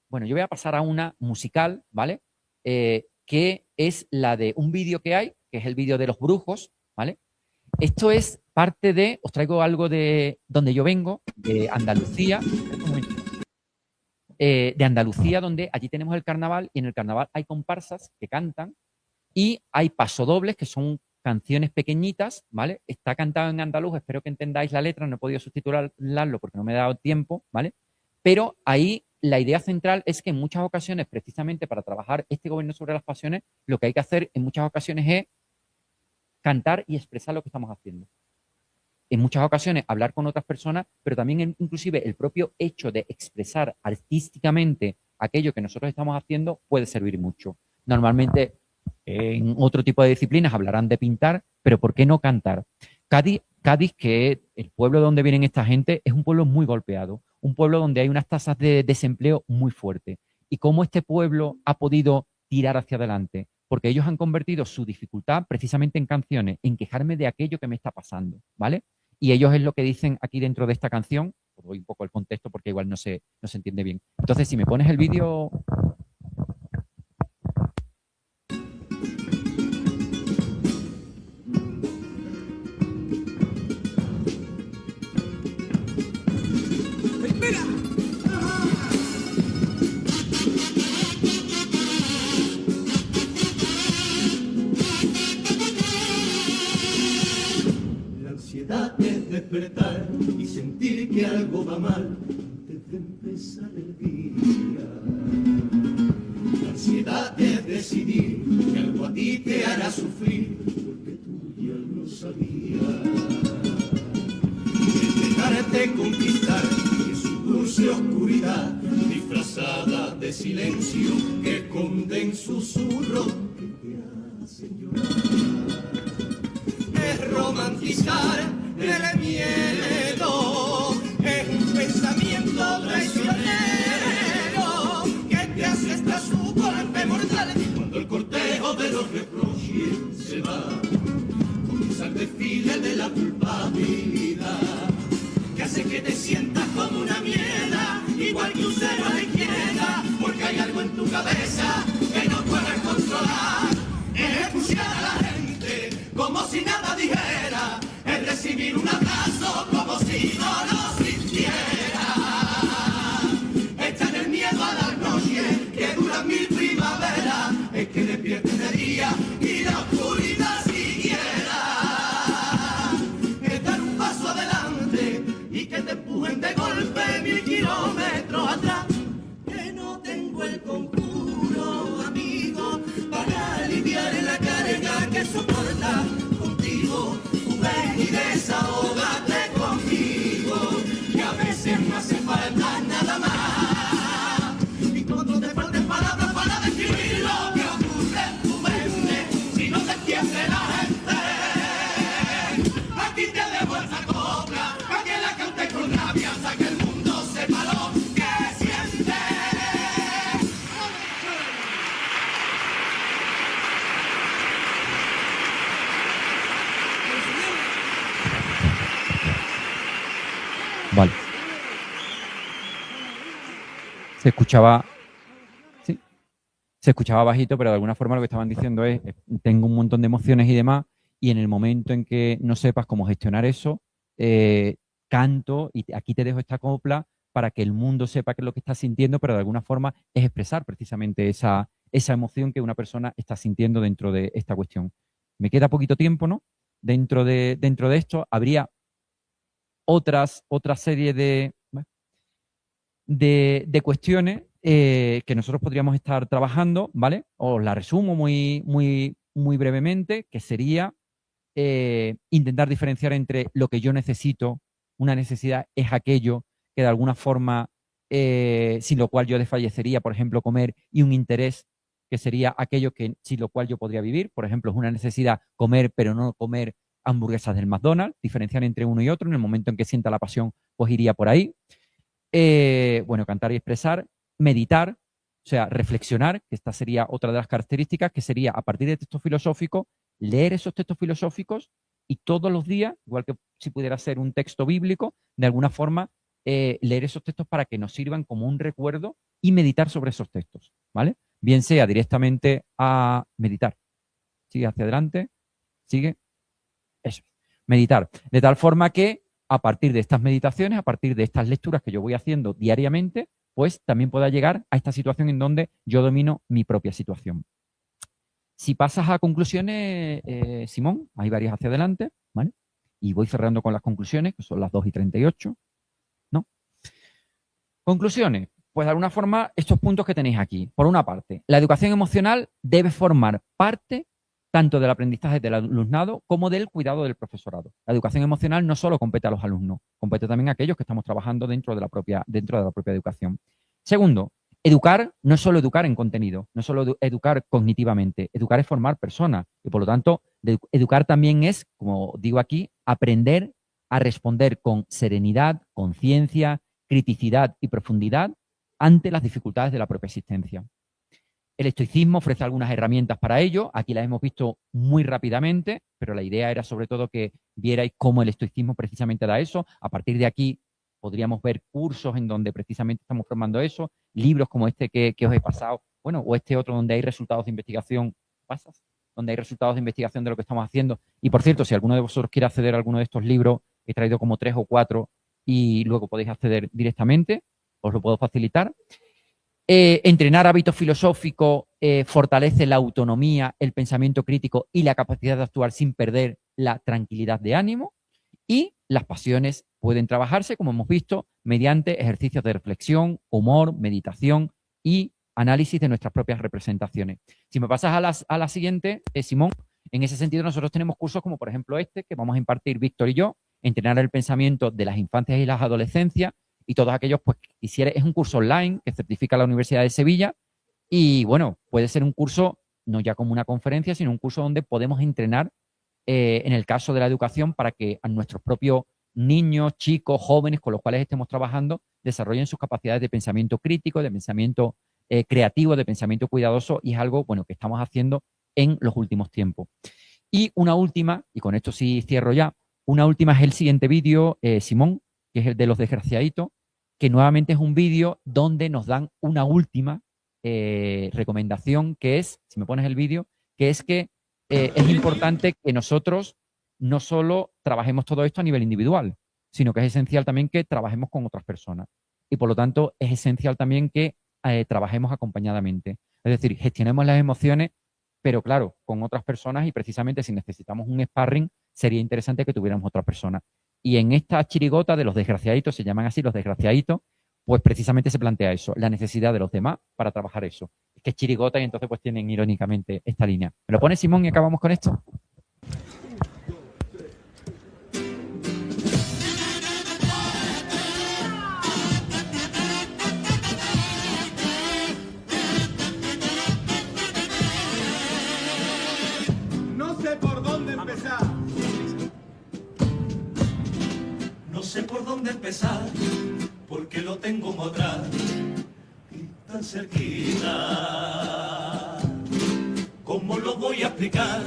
Bueno, yo voy a pasar a una musical, ¿vale? Que es la de un vídeo que hay, que es el vídeo de los brujos, ¿vale? Esto es parte de, os traigo algo de donde yo vengo, de Andalucía, donde allí tenemos el carnaval y en el carnaval hay comparsas que cantan y hay pasodobles que son canciones pequeñitas, ¿vale? Está cantado en andaluz, espero que entendáis la letra, no he podido subtitularlo porque no me he dado tiempo, ¿vale? Pero ahí la idea central es que en muchas ocasiones, precisamente para trabajar este gobierno sobre las pasiones, lo que hay que hacer en muchas ocasiones es cantar y expresar lo que estamos haciendo. En muchas ocasiones hablar con otras personas, pero también inclusive el propio hecho de expresar artísticamente aquello que nosotros estamos haciendo puede servir mucho. Normalmente en otro tipo de disciplinas hablarán de pintar, pero ¿por qué no cantar? Cádiz, que es el pueblo donde vienen esta gente, es un pueblo muy golpeado, un pueblo donde hay unas tasas de desempleo muy fuertes. ¿Y cómo este pueblo ha podido tirar hacia adelante? Porque ellos han convertido su dificultad precisamente en canciones, en quejarme de aquello que me está pasando, ¿vale? Y ellos es lo que dicen aquí dentro de esta canción. Os doy un poco el contexto porque igual no se entiende bien. Entonces, si me pones el vídeo... Es despertar y sentir que algo va mal antes de empezar el día. La ansiedad es decidir que algo a ti te hará sufrir porque tú ya lo sabías. Es dejarte conquistar y es su dulce oscuridad disfrazada de silencio que esconde en susurros que te hacen llorar. romantizar el miedo. Es un pensamiento traicionero que te hace hasta su golpe mortal. Cuando el cortejo de los reproches se va, comienza el desfile de la culpabilidad, que hace que te sientas como una mierda, igual que un cero a la izquierda, porque hay algo en tu cabeza que no puedes controlar. Es escuchar a la gente como si nada dijera, es recibir un abrazo como si no lo sintiera. Está en el miedo a las noches que duran 1000 primaveras, es que despiertes de día y la oscuridad siguiera. Es dar un paso adelante y que te empujen de golpe 1000 kilómetros atrás. Que no tengo el conjuro, amigo, para aliviar la carga que soporta contigo. Tú ven y desahógate conmigo, que a veces no hace falta nada más. Y cuando te falten palabras para describir lo que ocurre en tu mente, si no te entiende la gente, aquí te dejo esta copla, para que la cantes con rabia, hasta que el mundo sepa lo que siente. Vale. Se escuchaba, sí, se escuchaba bajito, pero de alguna forma lo que estaban diciendo es, tengo un montón de emociones y demás, y en el momento en que no sepas cómo gestionar eso, canto y aquí te dejo esta copla para que el mundo sepa qué es lo que estás sintiendo, pero de alguna forma es expresar precisamente esa emoción que una persona está sintiendo dentro de esta cuestión. Me queda poquito tiempo, ¿no? Dentro de esto habría otra serie de cuestiones que nosotros podríamos estar trabajando, ¿vale? Os la resumo muy brevemente, que sería intentar diferenciar entre lo que yo necesito. Una necesidad es aquello que de alguna forma, sin lo cual yo desfallecería, por ejemplo, comer, y un interés que sería aquello que sin lo cual yo podría vivir. Por ejemplo, es una necesidad comer, pero no comer hamburguesas del McDonald's. Diferenciar entre uno y otro. En el momento en que sienta la pasión, pues iría por ahí. Bueno, cantar y expresar, meditar, o sea, reflexionar, que esta sería otra de las características, que sería a partir de textos filosóficos, leer esos textos filosóficos y todos los días, igual que si pudiera ser un texto bíblico, de alguna forma leer esos textos para que nos sirvan como un recuerdo y meditar sobre esos textos, ¿vale? Bien sea directamente a meditar. Sigue hacia adelante, sigue. Eso. Meditar. De tal forma que a partir de estas meditaciones, a partir de estas lecturas que yo voy haciendo diariamente, pues también pueda llegar a esta situación en donde yo domino mi propia situación. Si pasas a conclusiones, Simón, hay varias hacia adelante, ¿vale? Y voy cerrando con las conclusiones, que son las 2:38, ¿no? Conclusiones. Pues de alguna forma, estos puntos que tenéis aquí. Por una parte, la educación emocional debe formar parte tanto del aprendizaje del alumnado como del cuidado del profesorado. La educación emocional no solo compete a los alumnos, compete también a aquellos que estamos trabajando dentro de la propia educación. Segundo, educar no es solo educar en contenido, no es solo educar cognitivamente, educar es formar personas y por lo tanto educar también es, como digo aquí, aprender a responder con serenidad, conciencia, criticidad y profundidad ante las dificultades de la propia existencia. El estoicismo ofrece algunas herramientas para ello. Aquí las hemos visto muy rápidamente, pero la idea era sobre todo que vierais cómo el estoicismo precisamente da eso. A partir de aquí podríamos ver cursos en donde precisamente estamos formando eso, libros como este que os he pasado, bueno, o este otro donde hay resultados de investigación, ¿pasas? Donde hay resultados de investigación de lo que estamos haciendo. Y por cierto, si alguno de vosotros quiere acceder a alguno de estos libros, he traído como 3 o 4 y luego podéis acceder directamente, os lo puedo facilitar. Entrenar hábitos filosóficos fortalece la autonomía, el pensamiento crítico y la capacidad de actuar sin perder la tranquilidad de ánimo. Y las pasiones pueden trabajarse, como hemos visto, mediante ejercicios de reflexión, humor, meditación y análisis de nuestras propias representaciones. Si me pasas a la siguiente, Simón, en ese sentido nosotros tenemos cursos como por ejemplo este, que vamos a impartir Víctor y yo, entrenar el pensamiento de las infancias y las adolescencias, y todos aquellos, pues, es un curso online que certifica la Universidad de Sevilla y, bueno, puede ser un curso no ya como una conferencia, sino un curso donde podemos entrenar en el caso de la educación, para que a nuestros propios niños, chicos, jóvenes con los cuales estemos trabajando desarrollen sus capacidades de pensamiento crítico, de pensamiento creativo, de pensamiento cuidadoso, y es algo, bueno, que estamos haciendo en los últimos tiempos. Y una última, y con esto sí cierro ya, una última es el siguiente vídeo, Simón, que es el de los desgraciaditos, que nuevamente es un vídeo donde nos dan una última recomendación, que es, si me pones el vídeo, que es que es importante que nosotros no solo trabajemos todo esto a nivel individual, sino que es esencial también que trabajemos con otras personas. Y por lo tanto, es esencial también que trabajemos acompañadamente. Es decir, gestionemos las emociones, pero claro, con otras personas, y precisamente si necesitamos un sparring, sería interesante que tuviéramos otra persona. Y en esta chirigota de los desgraciaditos, se llaman así los desgraciaditos, pues precisamente se plantea eso, la necesidad de los demás para trabajar eso. Es que es chirigota y entonces pues tienen irónicamente esta línea. ¿Me lo pone Simón y acabamos con esto? No sé por dónde empezar. No sé por dónde empezar, porque lo tengo como atrás y tan cerquita. ¿Cómo lo voy a explicar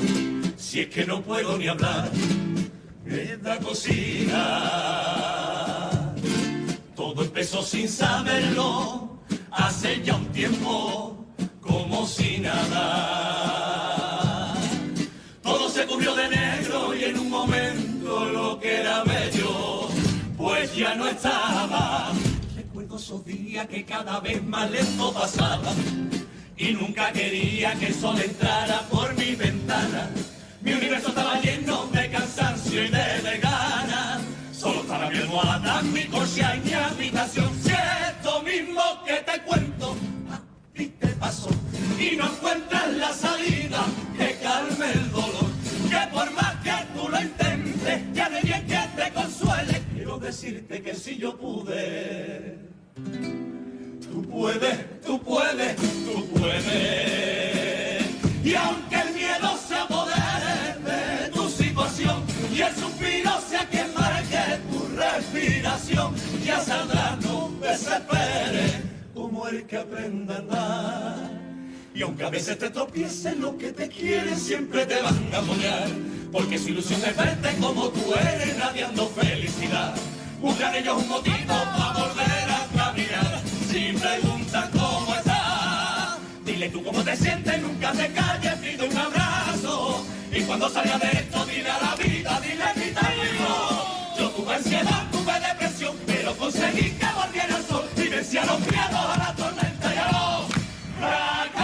si es que no puedo ni hablar? Me da cosita. Todo empezó sin saberlo, hace ya un tiempo, como si nada. Todo se cubrió de negro y en un momento lo que era bello, pues ya no estaba. Recuerdo esos días que cada vez más lento pasaba y nunca quería que el sol entrara por mi ventana. Mi universo estaba lleno de cansancio y de desgana. Solo estaba mi almohada, mi corsia y mi habitación. Si esto mismo que te cuento a ti te pasó y no encuentras la salida que calme el dolor, que por más que tú lo intentes, ya de bien que te consuele, quiero decirte que si yo pude, tú puedes, tú puedes, tú puedes. Y aunque el miedo se apodere de tu situación y el suspiro sea quien marque tu respiración, ya saldrá, no desesperes, como el que aprenda a andar. Y aunque a veces te tropieces, los que te quieren siempre te van a apoyar, porque su ilusión es verte como tú eres, radiando felicidad. Buscan ellos un motivo para volver a caminar, si preguntan cómo estás, dile tú cómo te sientes, nunca te calles, pide un abrazo. Y cuando salgas de esto, dile a la vida, dile grita vivo. Yo tuve ansiedad, tuve depresión, pero conseguí que volviera el sol y vencí a los miedos, a la tormenta y a los fracasos.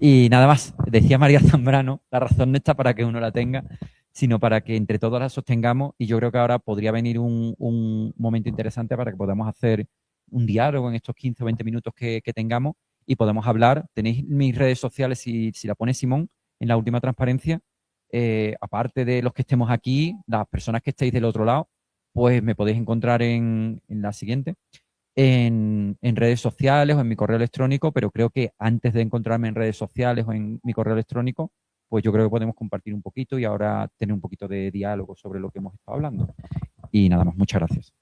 Y nada más, decía María Zambrano, la razón no está para que uno la tenga, sino para que entre todos la sostengamos, y yo creo que ahora podría venir un momento interesante para que podamos hacer un diálogo en estos 15 o 20 minutos que tengamos y podamos hablar. Tenéis mis redes sociales, si la pone Simón, en la última transparencia. Aparte de los que estemos aquí, las personas que estéis del otro lado, pues me podéis encontrar en la siguiente. En redes sociales o en mi correo electrónico, pero creo que antes de encontrarme en redes sociales o en mi correo electrónico, pues yo creo que podemos compartir un poquito y ahora tener un poquito de diálogo sobre lo que hemos estado hablando. Y nada más, muchas gracias.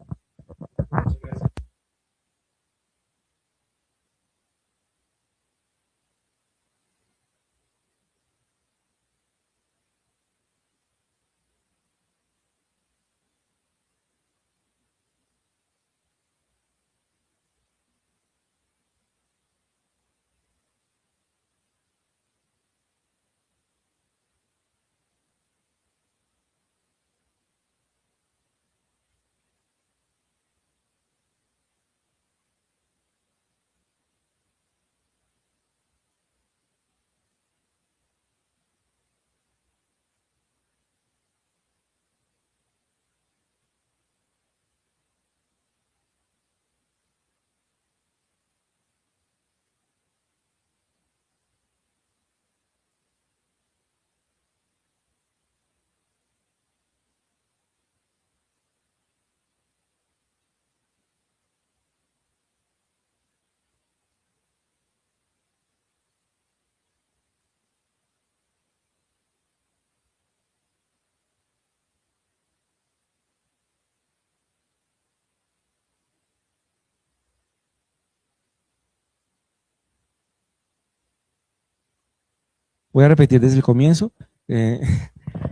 Voy a repetir desde el comienzo. Eh,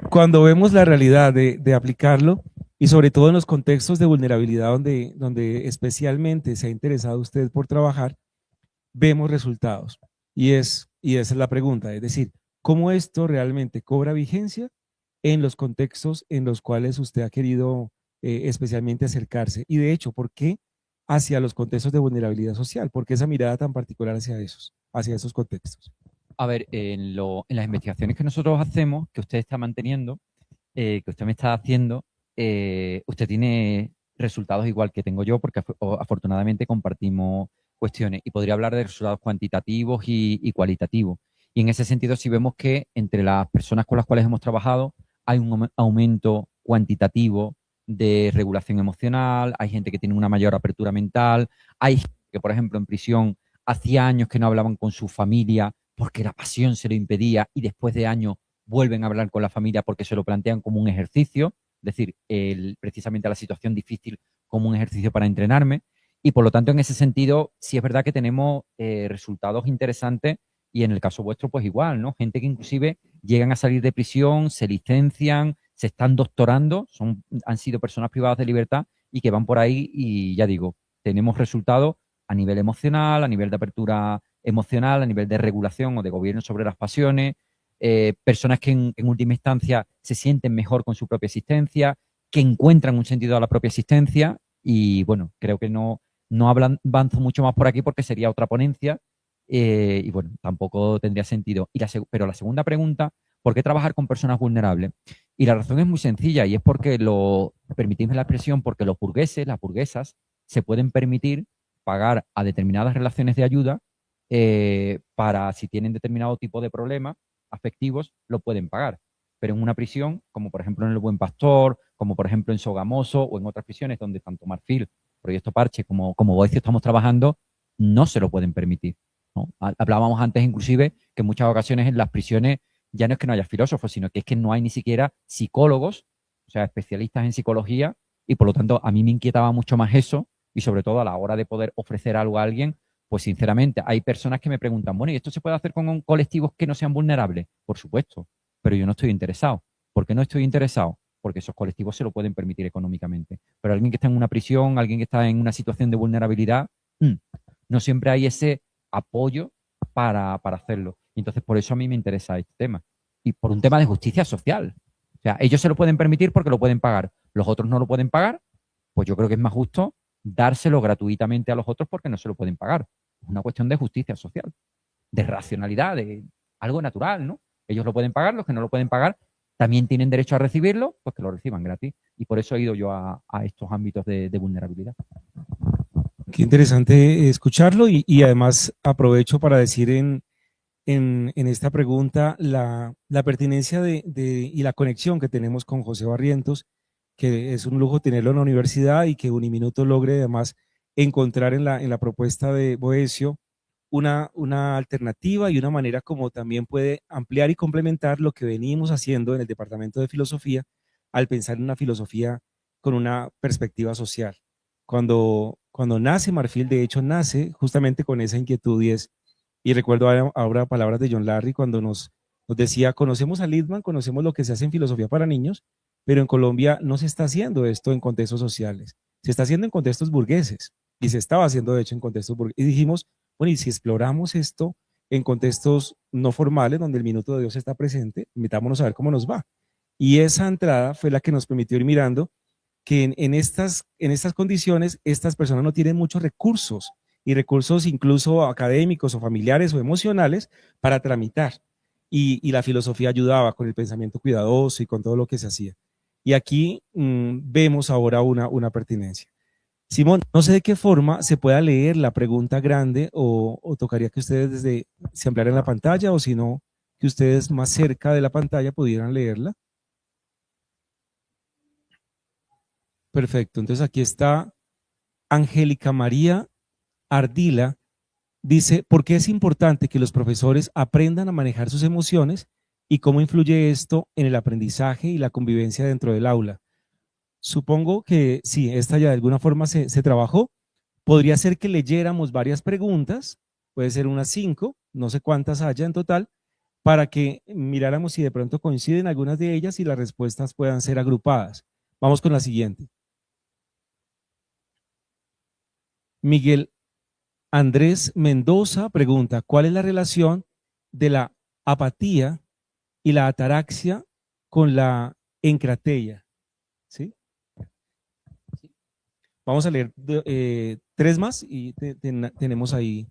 Cuando vemos la realidad de aplicarlo y sobre todo en los contextos de vulnerabilidad donde especialmente se ha interesado usted por trabajar, vemos resultados. Y esa es la pregunta, es decir, ¿cómo esto realmente cobra vigencia en los contextos en los cuales usted ha querido especialmente acercarse? Y de hecho, ¿por qué hacia los contextos de vulnerabilidad social? ¿Por qué esa mirada tan particular hacia esos contextos? A ver, en las investigaciones que nosotros hacemos, que usted está manteniendo, que usted me está haciendo, usted tiene resultados igual que tengo yo, porque afortunadamente compartimos cuestiones y podría hablar de resultados cuantitativos y cualitativos. Y en ese sentido, sí vemos que entre las personas con las cuales hemos trabajado hay un aumento cuantitativo de regulación emocional, hay gente que tiene una mayor apertura mental, hay gente que, por ejemplo, en prisión hacía años que no hablaban con su familia porque la pasión se lo impedía y después de años vuelven a hablar con la familia porque se lo plantean como un ejercicio, es decir, precisamente la situación difícil como un ejercicio para entrenarme. Y por lo tanto, en ese sentido, sí es verdad que tenemos resultados interesantes y en el caso vuestro, pues igual, ¿no? Gente que inclusive llegan a salir de prisión, se licencian, se están doctorando, han sido personas privadas de libertad y que van por ahí y ya digo, tenemos resultados a nivel emocional, a nivel de apertura emocional, a nivel de regulación o de gobierno sobre las pasiones, personas que en última instancia se sienten mejor con su propia existencia, que encuentran un sentido a la propia existencia y bueno, creo que no avanzo mucho más por aquí porque sería otra ponencia y bueno, tampoco tendría sentido. Pero la segunda pregunta, ¿por qué trabajar con personas vulnerables? Y la razón es muy sencilla y es porque permitidme la expresión, porque los burgueses, las burguesas, se pueden permitir pagar a determinadas relaciones de ayuda para si tienen determinado tipo de problemas afectivos, lo pueden pagar. Pero en una prisión, como por ejemplo en El Buen Pastor, como por ejemplo en Sogamoso o en otras prisiones donde tanto Marfil, Proyecto Parche como Boecio estamos trabajando, no se lo pueden permitir, ¿no? Hablábamos antes inclusive que en muchas ocasiones en las prisiones ya no es que no haya filósofos, sino que es que no hay ni siquiera psicólogos, o sea, especialistas en psicología, y por lo tanto a mí me inquietaba mucho más eso, y sobre todo a la hora de poder ofrecer algo a alguien, pues sinceramente hay personas que me preguntan, bueno, ¿y esto se puede hacer con colectivos que no sean vulnerables? Por supuesto, pero yo no estoy interesado. ¿Por qué no estoy interesado? Porque esos colectivos se lo pueden permitir económicamente. Pero alguien que está en una prisión, alguien que está en una situación de vulnerabilidad, no siempre hay ese apoyo para hacerlo. Y entonces por eso a mí me interesa este tema. Y por un tema de justicia social. O sea, ellos se lo pueden permitir porque lo pueden pagar. Los otros no lo pueden pagar, pues yo creo que es más justo dárselo gratuitamente a los otros porque no se lo pueden pagar. Es una cuestión de justicia social, de racionalidad, de algo natural, ¿no? Ellos lo pueden pagar, los que no lo pueden pagar también tienen derecho a recibirlo, pues que lo reciban gratis. Y por eso he ido yo a estos ámbitos de vulnerabilidad. Qué interesante escucharlo y además aprovecho para decir en esta pregunta la pertinencia y la conexión que tenemos con José Barrientos, que es un lujo tenerlo en la universidad y que Uniminuto logre además encontrar en la propuesta de Boecio una alternativa y una manera como también puede ampliar y complementar lo que venimos haciendo en el Departamento de Filosofía al pensar en una filosofía con una perspectiva social. Cuando nace Marfil, de hecho, nace justamente con esa inquietud y recuerdo ahora palabras de John Larry cuando nos decía, conocemos a Littman, conocemos lo que se hace en filosofía para niños, pero en Colombia no se está haciendo esto en contextos sociales, se está haciendo en contextos burgueses y se estaba haciendo de hecho en contextos burgueses. Y dijimos, bueno, y si exploramos esto en contextos no formales, donde el minuto de Dios está presente, metámonos a ver cómo nos va. Y esa entrada fue la que nos permitió ir mirando que en estas condiciones estas personas no tienen muchos recursos y recursos incluso académicos o familiares o emocionales para tramitar. Y la filosofía ayudaba con el pensamiento cuidadoso y con todo lo que se hacía. Y aquí vemos ahora una pertinencia. Simón, no sé de qué forma se pueda leer la pregunta grande o tocaría que ustedes se ampliaran la pantalla o si no, que ustedes más cerca de la pantalla pudieran leerla. Perfecto, entonces aquí está Angélica María Ardila, dice, ¿por qué es importante que los profesores aprendan a manejar sus emociones y cómo influye esto en el aprendizaje y la convivencia dentro del aula? Supongo que sí, esta ya de alguna forma se trabajó. Podría ser que leyéramos varias preguntas, puede ser unas 5, no sé cuántas haya en total, para que miráramos si de pronto coinciden algunas de ellas y las respuestas puedan ser agrupadas. Vamos con la siguiente. Miguel Andrés Mendoza pregunta, ¿cuál es la relación de la apatía y la ataraxia con la encrateia? ¿Sí? Vamos a leer 3 más y tenemos ahí.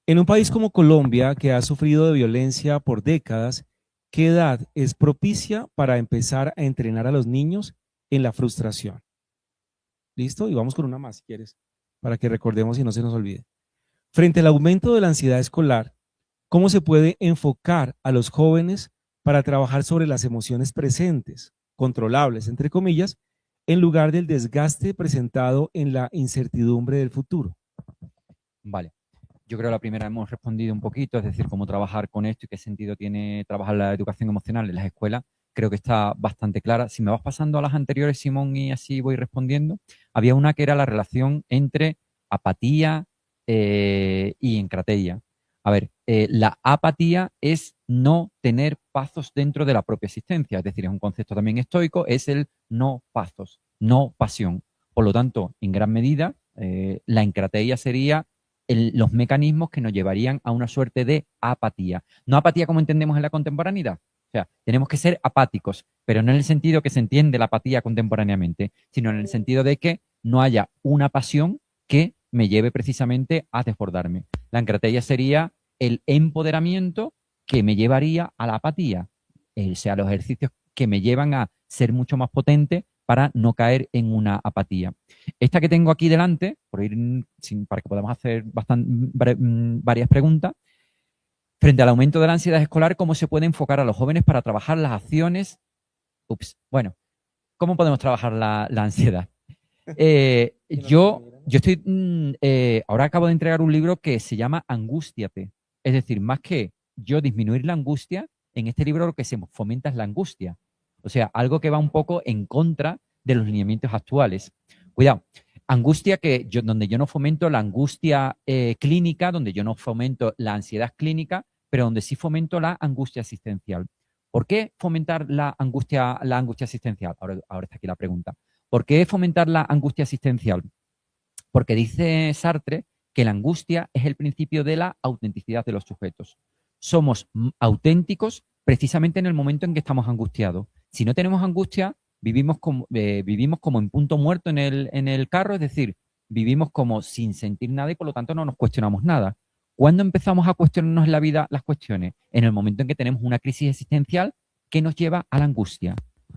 En un país como Colombia, que ha sufrido de violencia por décadas, ¿qué edad es propicia para empezar a entrenar a los niños en la frustración? ¿Listo? Y vamos con una más, si quieres, para que recordemos y no se nos olvide. Frente al aumento de la ansiedad escolar, ¿cómo se puede enfocar a los jóvenes para trabajar sobre las emociones presentes, controlables, entre comillas, en lugar del desgaste presentado en la incertidumbre del futuro? Vale. Yo creo que la primera hemos respondido un poquito, es decir, cómo trabajar con esto y qué sentido tiene trabajar la educación emocional en las escuelas. Creo que está bastante clara. Si me vas pasando a las anteriores, Simón, y así voy respondiendo, había una que era la relación entre apatía y encrateia. A ver, la apatía es no tener pazos dentro de la propia existencia, es decir, es un concepto también estoico, es el no pazos, no pasión. Por lo tanto, en gran medida, la encrateia sería los mecanismos que nos llevarían a una suerte de apatía. No apatía como entendemos en la contemporaneidad. O sea, tenemos que ser apáticos, pero no en el sentido que se entiende la apatía contemporáneamente, sino en el sentido de que no haya una pasión que me lleve precisamente a desbordarme. La encrateia sería el empoderamiento que me llevaría a la apatía, o sea, los ejercicios que me llevan a ser mucho más potente para no caer en una apatía. Esta que tengo aquí delante, para que podamos hacer varias preguntas, frente al aumento de la ansiedad escolar, ¿cómo se puede enfocar a los jóvenes para trabajar las acciones? Bueno, ¿cómo podemos trabajar la ansiedad? Yo estoy, ahora acabo de entregar un libro que se llama Angústiate. Es decir, más que yo disminuir la angustia, en este libro lo que se fomenta es la angustia. O sea, algo que va un poco en contra de los lineamientos actuales. Cuidado, angustia donde yo no fomento la angustia clínica, donde yo no fomento la ansiedad clínica, pero donde sí fomento la angustia existencial. ¿Por qué fomentar la angustia existencial? Ahora está aquí la pregunta. ¿Por qué fomentar la angustia existencial? Porque dice Sartre que la angustia es el principio de la autenticidad de los sujetos. Somos auténticos precisamente en el momento en que estamos angustiados. Si no tenemos angustia, vivimos como en punto muerto en el carro, es decir, vivimos como sin sentir nada y por lo tanto no nos cuestionamos nada. ¿Cuándo empezamos a cuestionarnos en la vida las cuestiones? En el momento en que tenemos una crisis existencial que nos lleva a la angustia.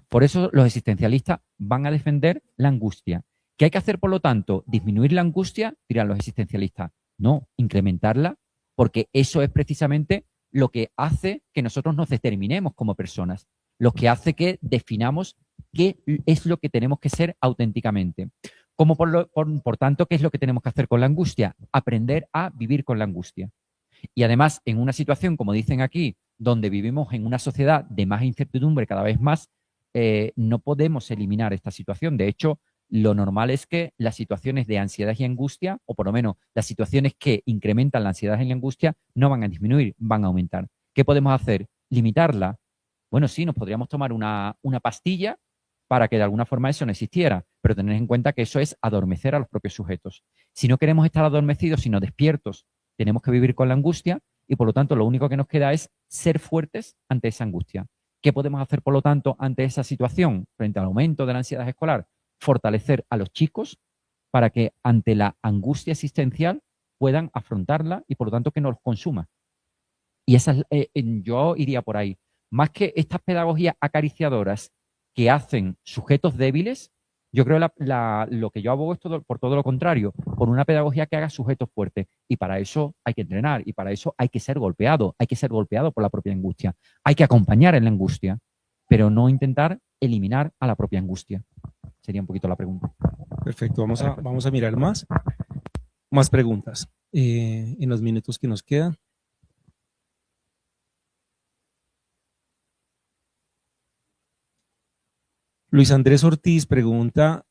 Por eso los existencialistas van a defender la angustia. ¿Qué hay que hacer, por lo tanto? ¿Disminuir la angustia? Dirán los existencialistas. No, incrementarla, porque eso es precisamente lo que hace que nosotros nos determinemos como personas, lo que hace que definamos qué es lo que tenemos que ser auténticamente. Por tanto, ¿qué es lo que tenemos que hacer con la angustia? Aprender a vivir con la angustia. Y además, en una situación, como dicen aquí, donde vivimos en una sociedad de más incertidumbre cada vez más, no podemos eliminar esta situación. De hecho, lo normal es que las situaciones de ansiedad y angustia, o por lo menos las situaciones que incrementan la ansiedad y la angustia, no van a disminuir, van a aumentar. ¿Qué podemos hacer? ¿Limitarla? Bueno, sí, nos podríamos tomar una pastilla para que de alguna forma eso no existiera, pero tener en cuenta que eso es adormecer a los propios sujetos. Si no queremos estar adormecidos, sino despiertos, tenemos que vivir con la angustia y por lo tanto lo único que nos queda es ser fuertes ante esa angustia. ¿Qué podemos hacer, por lo tanto, ante esa situación, frente al aumento de la ansiedad escolar? Fortalecer a los chicos para que ante la angustia existencial puedan afrontarla y por lo tanto que no los consuma. Y yo iría por ahí. Más que estas pedagogías acariciadoras que hacen sujetos débiles, yo creo lo que yo abogo es por todo lo contrario, por una pedagogía que haga sujetos fuertes. Y para eso hay que entrenar, y para eso hay que ser golpeado por la propia angustia. Hay que acompañar en la angustia, pero no intentar eliminar a la propia angustia. Sería un poquito la pregunta. Perfecto, vamos a mirar más preguntas en los minutos que nos quedan. Luis Andrés Ortiz pregunta,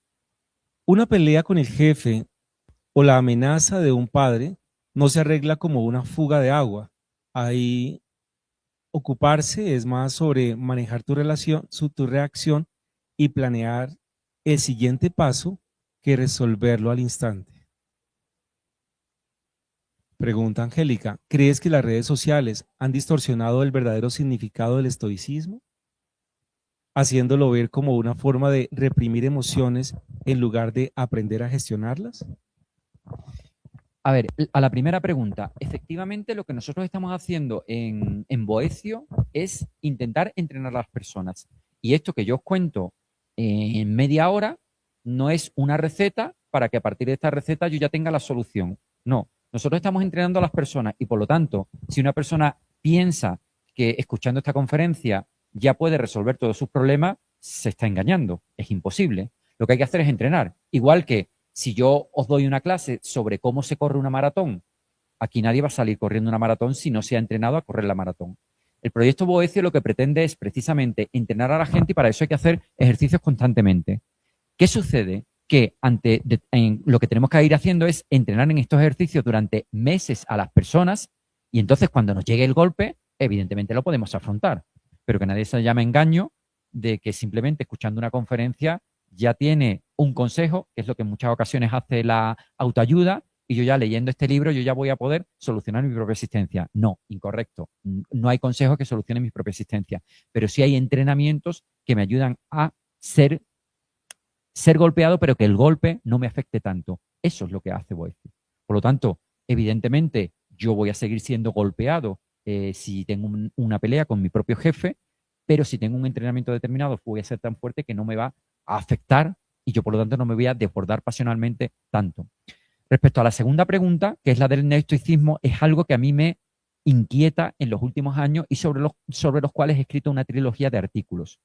¿una pelea con el jefe o la amenaza de un padre no se arregla como una fuga de agua. Ahí ocuparse es más sobre manejar tu relación, tu reacción y planear el siguiente paso que resolverlo al instante. Pregunta Angélica, ¿crees que las redes sociales han distorsionado el verdadero significado del estoicismo, haciéndolo ver como una forma de reprimir emociones en lugar de aprender a gestionarlas? A ver, a la primera pregunta, efectivamente lo que nosotros estamos haciendo en Boecio es intentar entrenar a las personas. Y esto que yo os cuento en media hora no es una receta para que a partir de esta receta yo ya tenga la solución. No, nosotros estamos entrenando a las personas y por lo tanto, si una persona piensa que escuchando esta conferencia ya puede resolver todos sus problemas, se está engañando. Es imposible. Lo que hay que hacer es entrenar. Igual que si yo os doy una clase sobre cómo se corre una maratón, aquí nadie va a salir corriendo una maratón si no se ha entrenado a correr la maratón. El proyecto Boecio lo que pretende es precisamente entrenar a la gente y para eso hay que hacer ejercicios constantemente. ¿Qué sucede? Que lo que tenemos que ir haciendo es entrenar en estos ejercicios durante meses a las personas y entonces cuando nos llegue el golpe, evidentemente lo podemos afrontar. Pero que nadie se llame engaño de que simplemente escuchando una conferencia ya tiene un consejo, que es lo que en muchas ocasiones hace la autoayuda, y yo ya leyendo este libro yo ya voy a poder solucionar mi propia existencia. No, incorrecto. No hay consejos que solucionen mi propia existencia, pero sí hay entrenamientos que me ayudan a ser golpeado, pero que el golpe no me afecte tanto. Eso es lo que hace Boecio. Por lo tanto, evidentemente, yo voy a seguir siendo golpeado si tengo una pelea con mi propio jefe, pero si tengo un entrenamiento determinado, voy a ser tan fuerte que no me va a afectar y yo, por lo tanto, no me voy a desbordar pasionalmente tanto. Respecto a la segunda pregunta, que es la del neoestoicismo, es algo que a mí me inquieta en los últimos años y sobre los cuales he escrito una trilogía de artículos.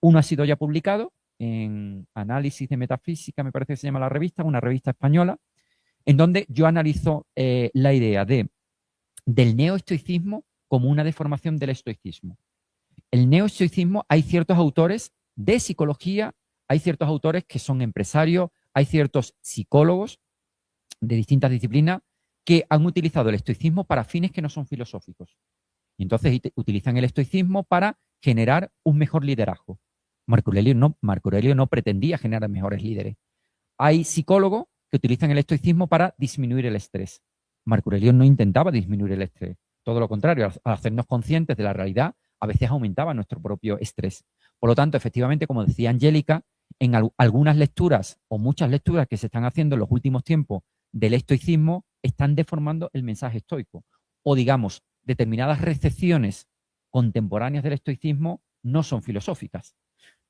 Uno ha sido ya publicado en Análisis de Metafísica, me parece que se llama la revista, una revista española, en donde yo analizo la idea del neoestoicismo como una deformación del estoicismo. El neoestoicismo, hay ciertos autores de psicología, hay ciertos autores que son empresarios, hay ciertos psicólogos de distintas disciplinas que han utilizado el estoicismo para fines que no son filosóficos. Y entonces utilizan el estoicismo para generar un mejor liderazgo. Marco Aurelio no pretendía generar mejores líderes. Hay psicólogos que utilizan el estoicismo para disminuir el estrés. Marco Aurelio no intentaba disminuir el estrés. Todo lo contrario, al hacernos conscientes de la realidad, a veces aumentaba nuestro propio estrés. Por lo tanto, efectivamente, como decía Angélica, en algunas lecturas o muchas lecturas que se están haciendo en los últimos tiempos del estoicismo están deformando el mensaje estoico. O digamos, determinadas recepciones contemporáneas del estoicismo no son filosóficas.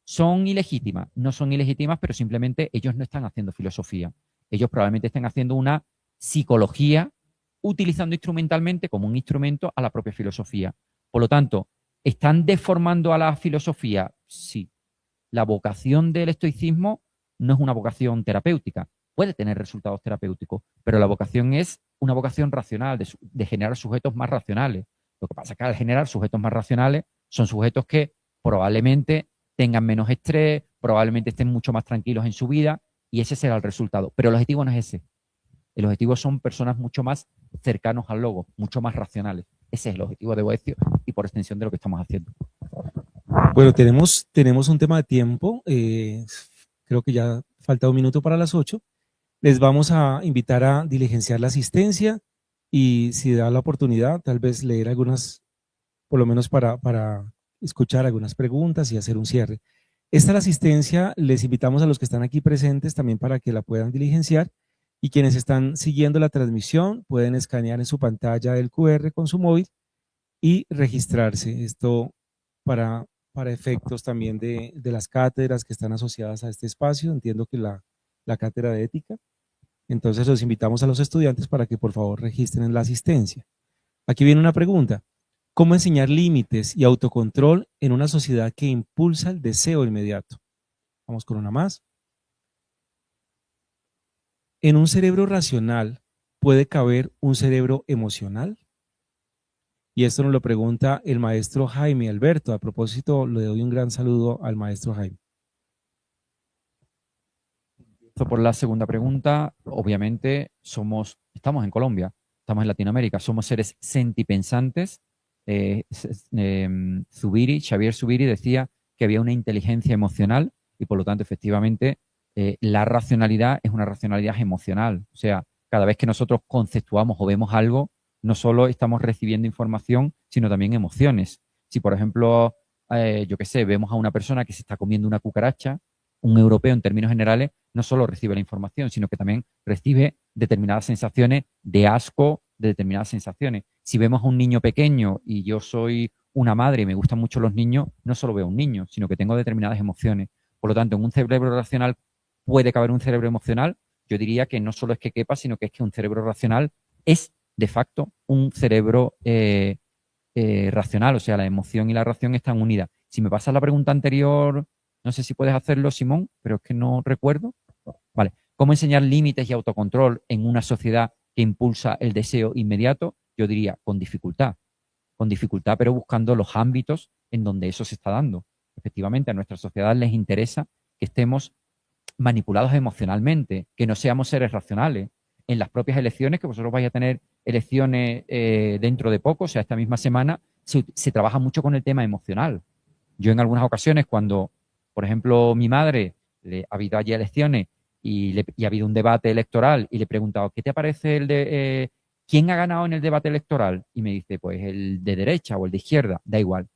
¿Son ilegítimas? No son ilegítimas, pero simplemente ellos no están haciendo filosofía. Ellos probablemente estén haciendo una psicología utilizando instrumentalmente como un instrumento a la propia filosofía. Por lo tanto, ¿están deformando a la filosofía? Sí. La vocación del estoicismo no es una vocación terapéutica. Puede tener resultados terapéuticos, pero la vocación es una vocación racional, de generar sujetos más racionales. Lo que pasa es que al generar sujetos más racionales son sujetos que probablemente tengan menos estrés, probablemente estén mucho más tranquilos en su vida y ese será el resultado. Pero el objetivo no es ese. El objetivo son personas mucho más cercanos al logo, mucho más racionales. Ese es el objetivo de Boecio y por extensión de lo que estamos haciendo. Bueno, tenemos un tema de tiempo. Creo que ya falta un minuto para las 8. Les vamos a invitar a diligenciar la asistencia y si da la oportunidad, tal vez leer algunas, por lo menos para escuchar algunas preguntas y hacer un cierre. Esta es la asistencia, les invitamos a los que están aquí presentes también para que la puedan diligenciar y quienes están siguiendo la transmisión pueden escanear en su pantalla el QR con su móvil y registrarse. Esto para efectos también de las cátedras que están asociadas a este espacio. Entiendo que la cátedra de ética. Entonces los invitamos a los estudiantes para que por favor registren en la asistencia. Aquí viene una pregunta. ¿Cómo enseñar límites y autocontrol en una sociedad que impulsa el deseo inmediato? Vamos con una más. ¿En un cerebro racional puede caber un cerebro emocional? Y esto nos lo pregunta el maestro Jaime Alberto. A propósito, le doy un gran saludo al maestro Jaime. Por la segunda pregunta, obviamente estamos en Colombia, estamos en Latinoamérica, somos seres sentipensantes. Xavier Zubiri decía que había una inteligencia emocional y por lo tanto, efectivamente, la racionalidad es una racionalidad emocional. O sea, cada vez que nosotros conceptuamos o vemos algo, no solo estamos recibiendo información, sino también emociones. Si, por ejemplo, yo qué sé, vemos a una persona que se está comiendo una cucaracha, un europeo en términos generales no solo recibe la información, sino que también recibe determinadas sensaciones de asco, de determinadas sensaciones. Si vemos a un niño pequeño y yo soy una madre y me gustan mucho los niños, no solo veo a un niño, sino que tengo determinadas emociones. Por lo tanto, en un cerebro racional puede caber un cerebro emocional. Yo diría que no solo es que quepa, sino que es que un cerebro racional es de facto un cerebro racional, o sea, la emoción y la ración están unidas. Si me pasas la pregunta anterior, no sé si puedes hacerlo, Simón, pero es que no recuerdo. Vale. ¿Cómo enseñar límites y autocontrol en una sociedad que impulsa el deseo inmediato? Yo diría con dificultad, pero buscando los ámbitos en donde eso se está dando. Efectivamente, a nuestra sociedad les interesa que estemos manipulados emocionalmente, que no seamos seres racionales. En las propias elecciones, que vosotros vais a tener elecciones dentro de poco, o sea, esta misma semana, se trabaja mucho con el tema emocional. Yo en algunas ocasiones, cuando, por ejemplo, mi madre, ha habido allí elecciones y ha habido un debate electoral y le he preguntado, ¿qué te parece quién ha ganado en el debate electoral? Y me dice, pues el de derecha o el de izquierda, da igual.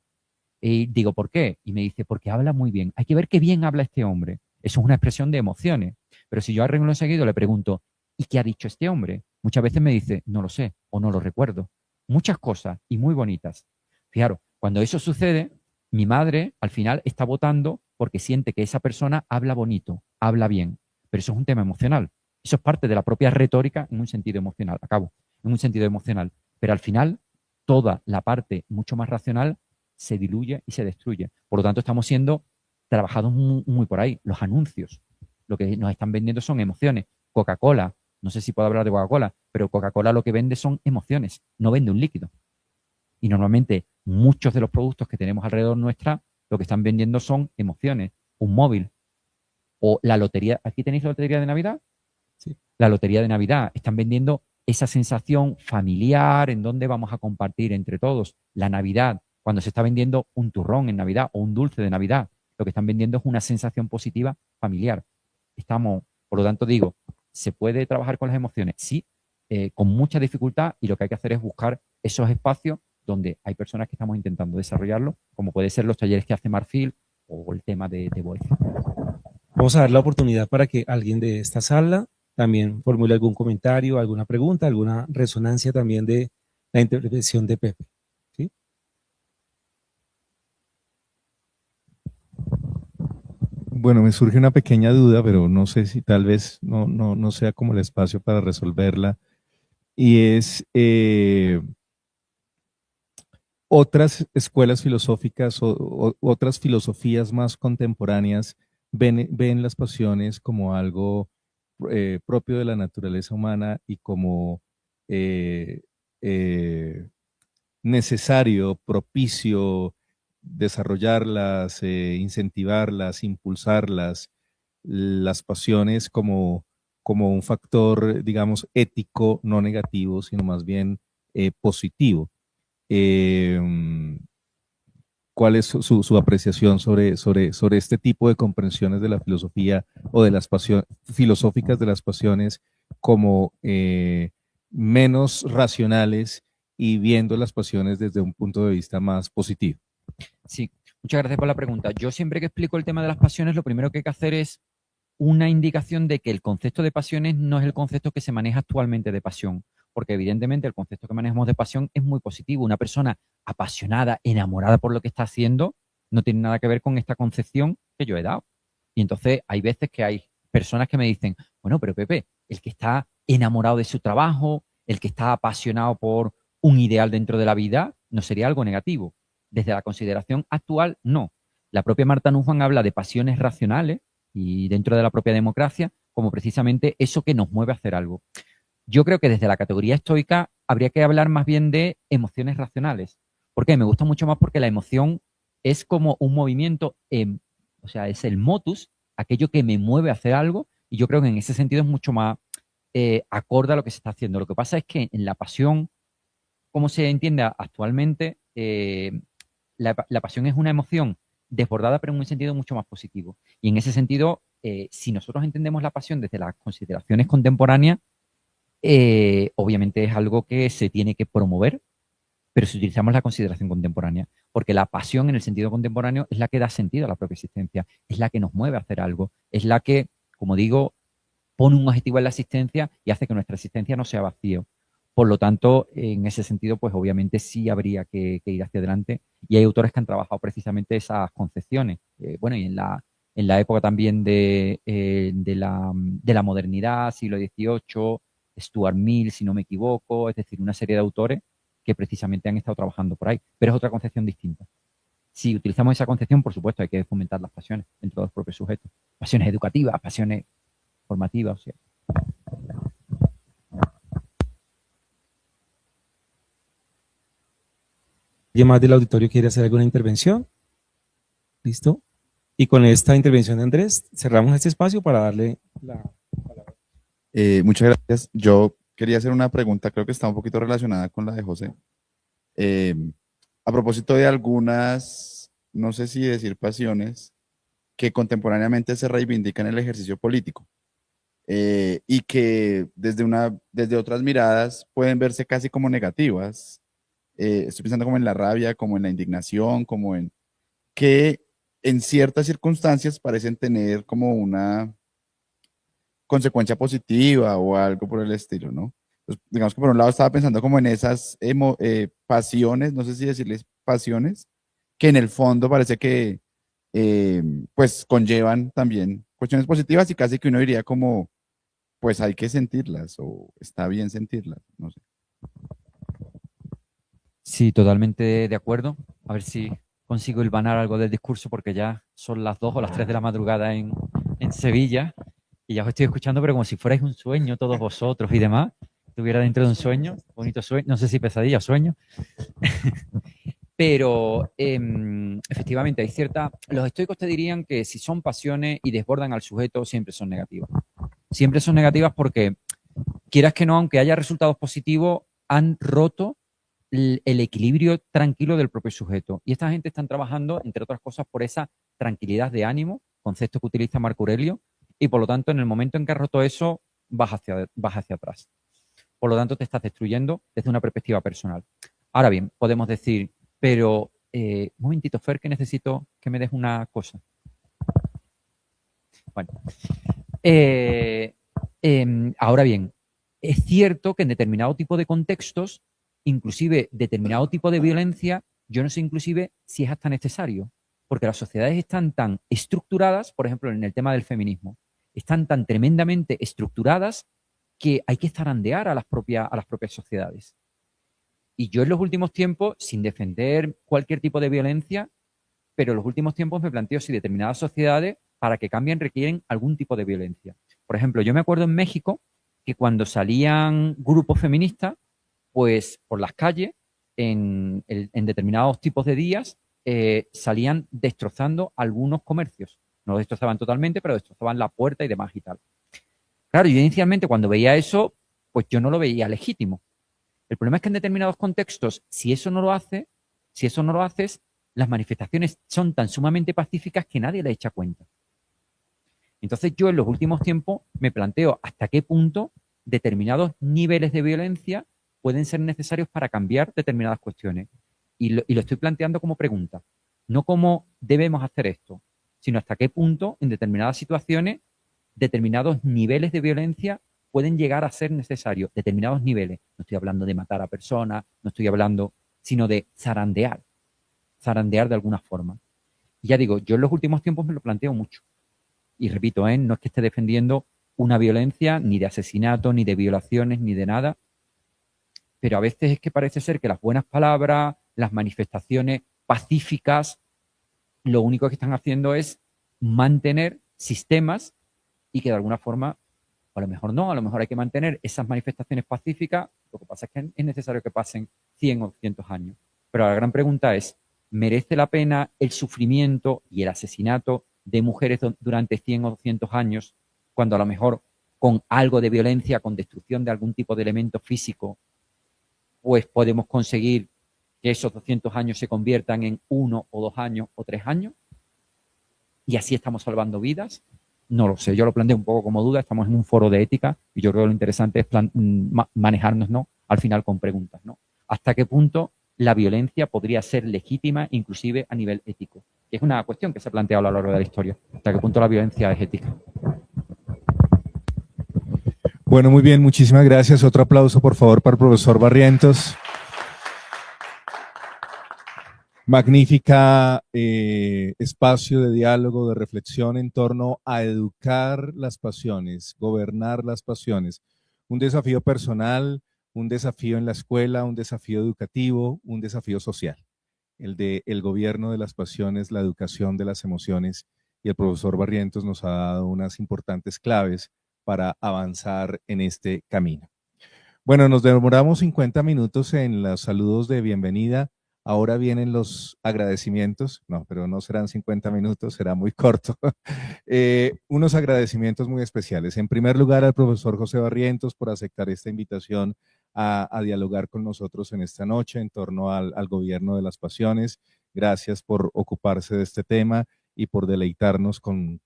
Y digo, ¿por qué? Y me dice, porque habla muy bien. Hay que ver qué bien habla este hombre. Eso es una expresión de emociones. Pero si yo a renglón seguido le pregunto, ¿y qué ha dicho este hombre? Muchas veces me dice, no lo sé o no lo recuerdo. Muchas cosas y muy bonitas. Fijaros, cuando eso sucede, mi madre al final está votando porque siente que esa persona habla bonito, habla bien. Pero eso es un tema emocional. Eso es parte de la propia retórica en un sentido emocional. Acabo, en un sentido emocional. Pero al final, toda la parte mucho más racional se diluye y se destruye. Por lo tanto, estamos siendo trabajados muy por ahí. Los anuncios, lo que nos están vendiendo son emociones. Coca-Cola, no sé si puedo hablar de Coca-Cola, pero Coca-Cola lo que vende son emociones, no vende un líquido. Y normalmente muchos de los productos que tenemos alrededor nuestra, lo que están vendiendo son emociones. Un móvil o la lotería. ¿Aquí tenéis la lotería de Navidad? Sí. La lotería de Navidad. Están vendiendo esa sensación familiar en donde vamos a compartir entre todos. La Navidad, cuando se está vendiendo un turrón en Navidad o un dulce de Navidad, lo que están vendiendo es una sensación positiva familiar. Por lo tanto, digo, ¿se puede trabajar con las emociones? Sí, con mucha dificultad, y lo que hay que hacer es buscar esos espacios donde hay personas que estamos intentando desarrollarlo, como puede ser los talleres que hace Marfil o el tema de Voice. Vamos a dar la oportunidad para que alguien de esta sala también formule algún comentario, alguna pregunta, alguna resonancia también de la intervención de Pepe. ¿Sí? Bueno, me surge una pequeña duda, pero no sé si tal vez no sea como el espacio para resolverla. Y es otras escuelas filosóficas o otras filosofías más contemporáneas ven las pasiones como algo propio de la naturaleza humana y como necesario, propicio, desarrollarlas, incentivarlas, impulsarlas, las pasiones como un factor, digamos, ético, no negativo, sino más bien positivo. ¿Cuál es su apreciación sobre este tipo de comprensiones de la filosofía o de las pasiones filosóficas de las pasiones como menos racionales y viendo las pasiones desde un punto de vista más positivo? Sí, muchas gracias por la pregunta. Yo siempre que explico el tema de las pasiones, lo primero que hay que hacer es una indicación de que el concepto de pasiones no es el concepto que se maneja actualmente de pasión, porque evidentemente el concepto que manejamos de pasión es muy positivo. Una persona apasionada, enamorada por lo que está haciendo, no tiene nada que ver con esta concepción que yo he dado. Y entonces hay veces que hay personas que me dicen, bueno, pero Pepe, el que está enamorado de su trabajo, el que está apasionado por un ideal dentro de la vida, ¿no sería algo negativo? Desde la consideración actual, no. La propia Marta Nussbaum habla de pasiones racionales y dentro de la propia democracia como precisamente eso que nos mueve a hacer algo. Yo creo que desde la categoría estoica habría que hablar más bien de emociones racionales. ¿Por qué? Me gusta mucho más porque la emoción es como un movimiento, o sea, es el motus, aquello que me mueve a hacer algo, y yo creo que en ese sentido es mucho más acorde a lo que se está haciendo. Lo que pasa es que en la pasión, como se entiende actualmente, la pasión es una emoción desbordada, pero en un sentido mucho más positivo. Y en ese sentido, si nosotros entendemos la pasión desde las consideraciones contemporáneas, obviamente es algo que se tiene que promover, pero si utilizamos la consideración contemporánea, porque la pasión en el sentido contemporáneo es la que da sentido a la propia existencia, es la que nos mueve a hacer algo, es la que, como digo, pone un objetivo en la existencia y hace que nuestra existencia no sea vacío. Por lo tanto, en ese sentido, pues obviamente sí habría que ir hacia adelante, y hay autores que han trabajado precisamente esas concepciones. Bueno, y en la época también de la modernidad, siglo XVIII, Stuart Mill, si no me equivoco, es decir, una serie de autores que precisamente han estado trabajando por ahí, pero es otra concepción distinta. Si utilizamos esa concepción, por supuesto, hay que fomentar las pasiones dentro de los propios sujetos. Pasiones educativas, pasiones formativas, o sea. ¿Alguien más del auditorio quiere hacer alguna intervención? ¿Listo? Y con esta intervención de Andrés, cerramos este espacio para darle la palabra. Muchas gracias. Yo quería hacer una pregunta, creo que está un poquito relacionada con la de José. A propósito de algunas, no sé si decir pasiones, que contemporáneamente se reivindican en el ejercicio político y que desde otras miradas pueden verse casi como negativas. Estoy pensando como en la rabia, como en la indignación, como en que en ciertas circunstancias parecen tener como una consecuencia positiva o algo por el estilo, ¿no? Pues, digamos que por un lado estaba pensando como en esas pasiones, no sé si decirles pasiones, que en el fondo parece que pues conllevan también cuestiones positivas y casi que uno diría como, pues hay que sentirlas o está bien sentirlas, no sé. Sí, totalmente de acuerdo. A ver si consigo hilvanar algo del discurso, porque ya son las 2 o las 3 de la madrugada en Sevilla y ya os estoy escuchando, pero como si fuerais un sueño todos vosotros y demás. Estuviera dentro de un sueño, bonito sueño, no sé si pesadilla o sueño. Pero efectivamente hay cierta... Los estoicos te dirían que si son pasiones y desbordan al sujeto, siempre son negativas. Siempre son negativas porque, quieras que no, aunque haya resultados positivos, han roto el equilibrio tranquilo del propio sujeto. Y esta gente están trabajando, entre otras cosas, por esa tranquilidad de ánimo, concepto que utiliza Marco Aurelio, y por lo tanto, en el momento en que has roto eso, vas hacia atrás. Por lo tanto, te estás destruyendo desde una perspectiva personal. Ahora bien, podemos decir, pero, un momentito, Fer, que necesito que me des una cosa. Bueno, ahora bien, es cierto que en determinado tipo de contextos, inclusive determinado tipo de violencia, yo no sé inclusive si es hasta necesario, porque las sociedades están tan estructuradas, por ejemplo, en el tema del feminismo, están tan tremendamente estructuradas que hay que zarandear a las propias sociedades. Y yo en los últimos tiempos, sin defender cualquier tipo de violencia, pero en los últimos tiempos me planteo si determinadas sociedades, para que cambien, requieren algún tipo de violencia. Por ejemplo, yo me acuerdo en México que cuando salían grupos feministas, pues por las calles, en determinados tipos de días, salían destrozando algunos comercios. No los destrozaban totalmente, pero destrozaban la puerta y demás y tal. Claro, yo inicialmente cuando veía eso, pues yo no lo veía legítimo. El problema es que en determinados contextos, si eso no lo haces, las manifestaciones son tan sumamente pacíficas que nadie le echa cuenta. Entonces yo en los últimos tiempos me planteo hasta qué punto determinados niveles de violencia pueden ser necesarios para cambiar determinadas cuestiones. Y lo estoy planteando como pregunta, no como debemos hacer esto, sino hasta qué punto en determinadas situaciones determinados niveles de violencia pueden llegar a ser necesarios, determinados niveles. No estoy hablando de matar a personas, no estoy hablando, sino de zarandear de alguna forma. Y ya digo, yo en los últimos tiempos me lo planteo mucho. Y repito, no es que esté defendiendo una violencia, ni de asesinato, ni de violaciones, ni de nada, pero a veces es que parece ser que las buenas palabras, las manifestaciones pacíficas, lo único que están haciendo es mantener sistemas y que de alguna forma, a lo mejor no, a lo mejor hay que mantener esas manifestaciones pacíficas, lo que pasa es que es necesario que pasen 100 o 200 años. Pero la gran pregunta es, ¿merece la pena el sufrimiento y el asesinato de mujeres durante 100 o 200 años cuando a lo mejor con algo de violencia, con destrucción de algún tipo de elemento físico, pues podemos conseguir que esos 200 años se conviertan en 1 o 2 años o 3 años y así estamos salvando vidas. No lo sé, yo lo planteo un poco como duda, estamos en un foro de ética y yo creo que lo interesante es manejarnos, ¿no?, al final con preguntas, ¿no? ¿Hasta qué punto la violencia podría ser legítima inclusive a nivel ético? Que es una cuestión que se ha planteado a lo largo de la historia. ¿Hasta qué punto la violencia es ética? Bueno, muy bien, muchísimas gracias. Otro aplauso, por favor, para el profesor Barrientos. Magnífica espacio de diálogo, de reflexión en torno a educar las pasiones, gobernar las pasiones. Un desafío personal, un desafío en la escuela, un desafío educativo, un desafío social. El gobierno de las pasiones, la educación de las emociones, y el profesor Barrientos nos ha dado unas importantes claves para avanzar en este camino. Bueno, nos demoramos 50 minutos en los saludos de bienvenida. Ahora vienen los agradecimientos. No, pero no serán 50 minutos, será muy corto. Unos agradecimientos muy especiales. En primer lugar, al profesor José Barrientos por aceptar esta invitación a dialogar con nosotros en esta noche en torno al gobierno de las pasiones. Gracias por ocuparse de este tema y por deleitarnos con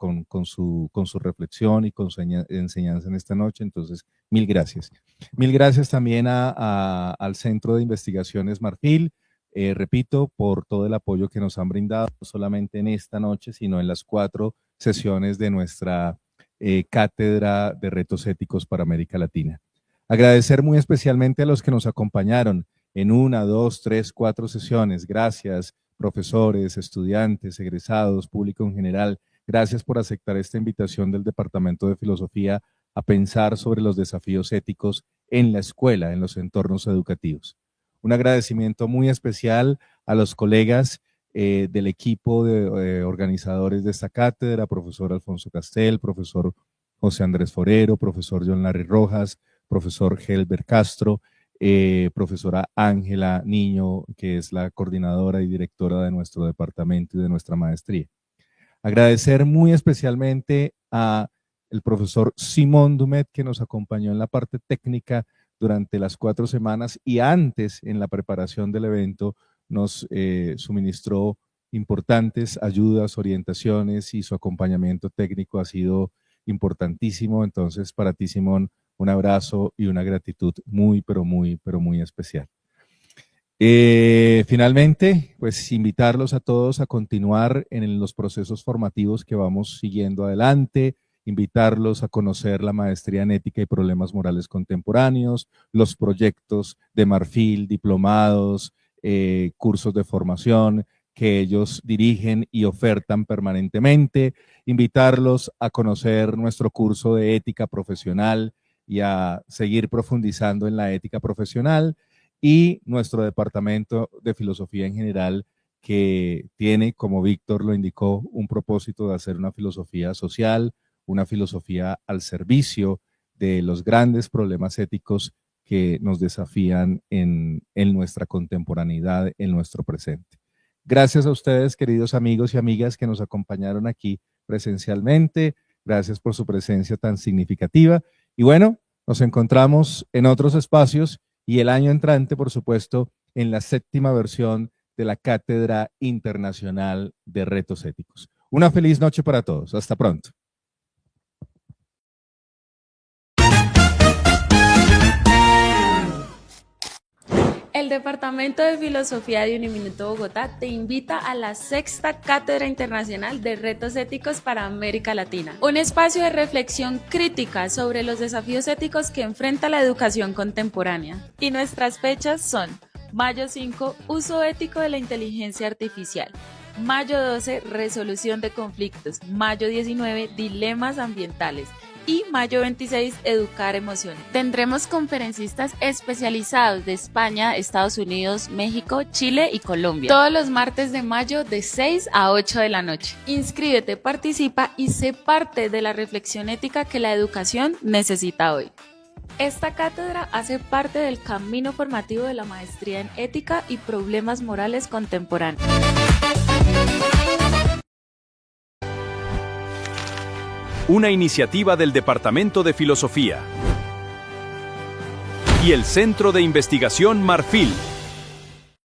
su reflexión y con su enseñanza en esta noche. Entonces, mil gracias. Mil gracias también al Centro de Investigaciones Marfil, repito, por todo el apoyo que nos han brindado, no solamente en esta noche, sino en las 4 sesiones de nuestra Cátedra de Retos Éticos para América Latina. Agradecer muy especialmente a los que nos acompañaron en 1, 2, 3, 4 sesiones. Gracias, profesores, estudiantes, egresados, público en general. Gracias por aceptar esta invitación del Departamento de Filosofía a pensar sobre los desafíos éticos en la escuela, en los entornos educativos. Un agradecimiento muy especial a los colegas del equipo de organizadores de esta cátedra, profesor Alfonso Castel, profesor José Andrés Forero, profesor John Larry Rojas, profesor Helber Castro, profesora Ángela Niño, que es la coordinadora y directora de nuestro departamento y de nuestra maestría. Agradecer muy especialmente a el profesor Simón Dumet, que nos acompañó en la parte técnica durante las 4 semanas y antes en la preparación del evento nos suministró importantes ayudas, orientaciones y su acompañamiento técnico ha sido importantísimo. Entonces, para ti, Simón, un abrazo y una gratitud muy, pero muy especial. Finalmente, pues invitarlos a todos a continuar en los procesos formativos que vamos siguiendo adelante, invitarlos a conocer la maestría en ética y problemas morales contemporáneos, los proyectos de Marfil, diplomados, cursos de formación que ellos dirigen y ofertan permanentemente, invitarlos a conocer nuestro curso de ética profesional y a seguir profundizando en la ética profesional, y nuestro departamento de filosofía en general, que tiene, como Víctor lo indicó, un propósito de hacer una filosofía social, una filosofía al servicio de los grandes problemas éticos que nos desafían en nuestra contemporaneidad, en nuestro presente. Gracias a ustedes, queridos amigos y amigas que nos acompañaron aquí presencialmente. Gracias por su presencia tan significativa. Y bueno, nos encontramos en otros espacios y el año entrante, por supuesto, en la 7ª versión de la Cátedra Internacional de Retos Éticos. Una feliz noche para todos. Hasta pronto. El Departamento de Filosofía de Uniminuto Bogotá te invita a la 6ª Cátedra Internacional de Retos Éticos para América Latina, un espacio de reflexión crítica sobre los desafíos éticos que enfrenta la educación contemporánea. Y nuestras fechas son: mayo 5, uso ético de la inteligencia artificial; mayo 12, resolución de conflictos; mayo 19, dilemas ambientales; y mayo 26, educar emociones. Tendremos conferencistas especializados de España, Estados Unidos, México, Chile y Colombia, todos los martes de mayo de 6 a 8 de la noche. Inscríbete, participa y sé parte de la reflexión ética que la educación necesita hoy. Esta cátedra hace parte del camino formativo de la maestría en ética y problemas morales contemporáneos. una iniciativa del Departamento de Filosofía y el Centro de Investigación Marfil.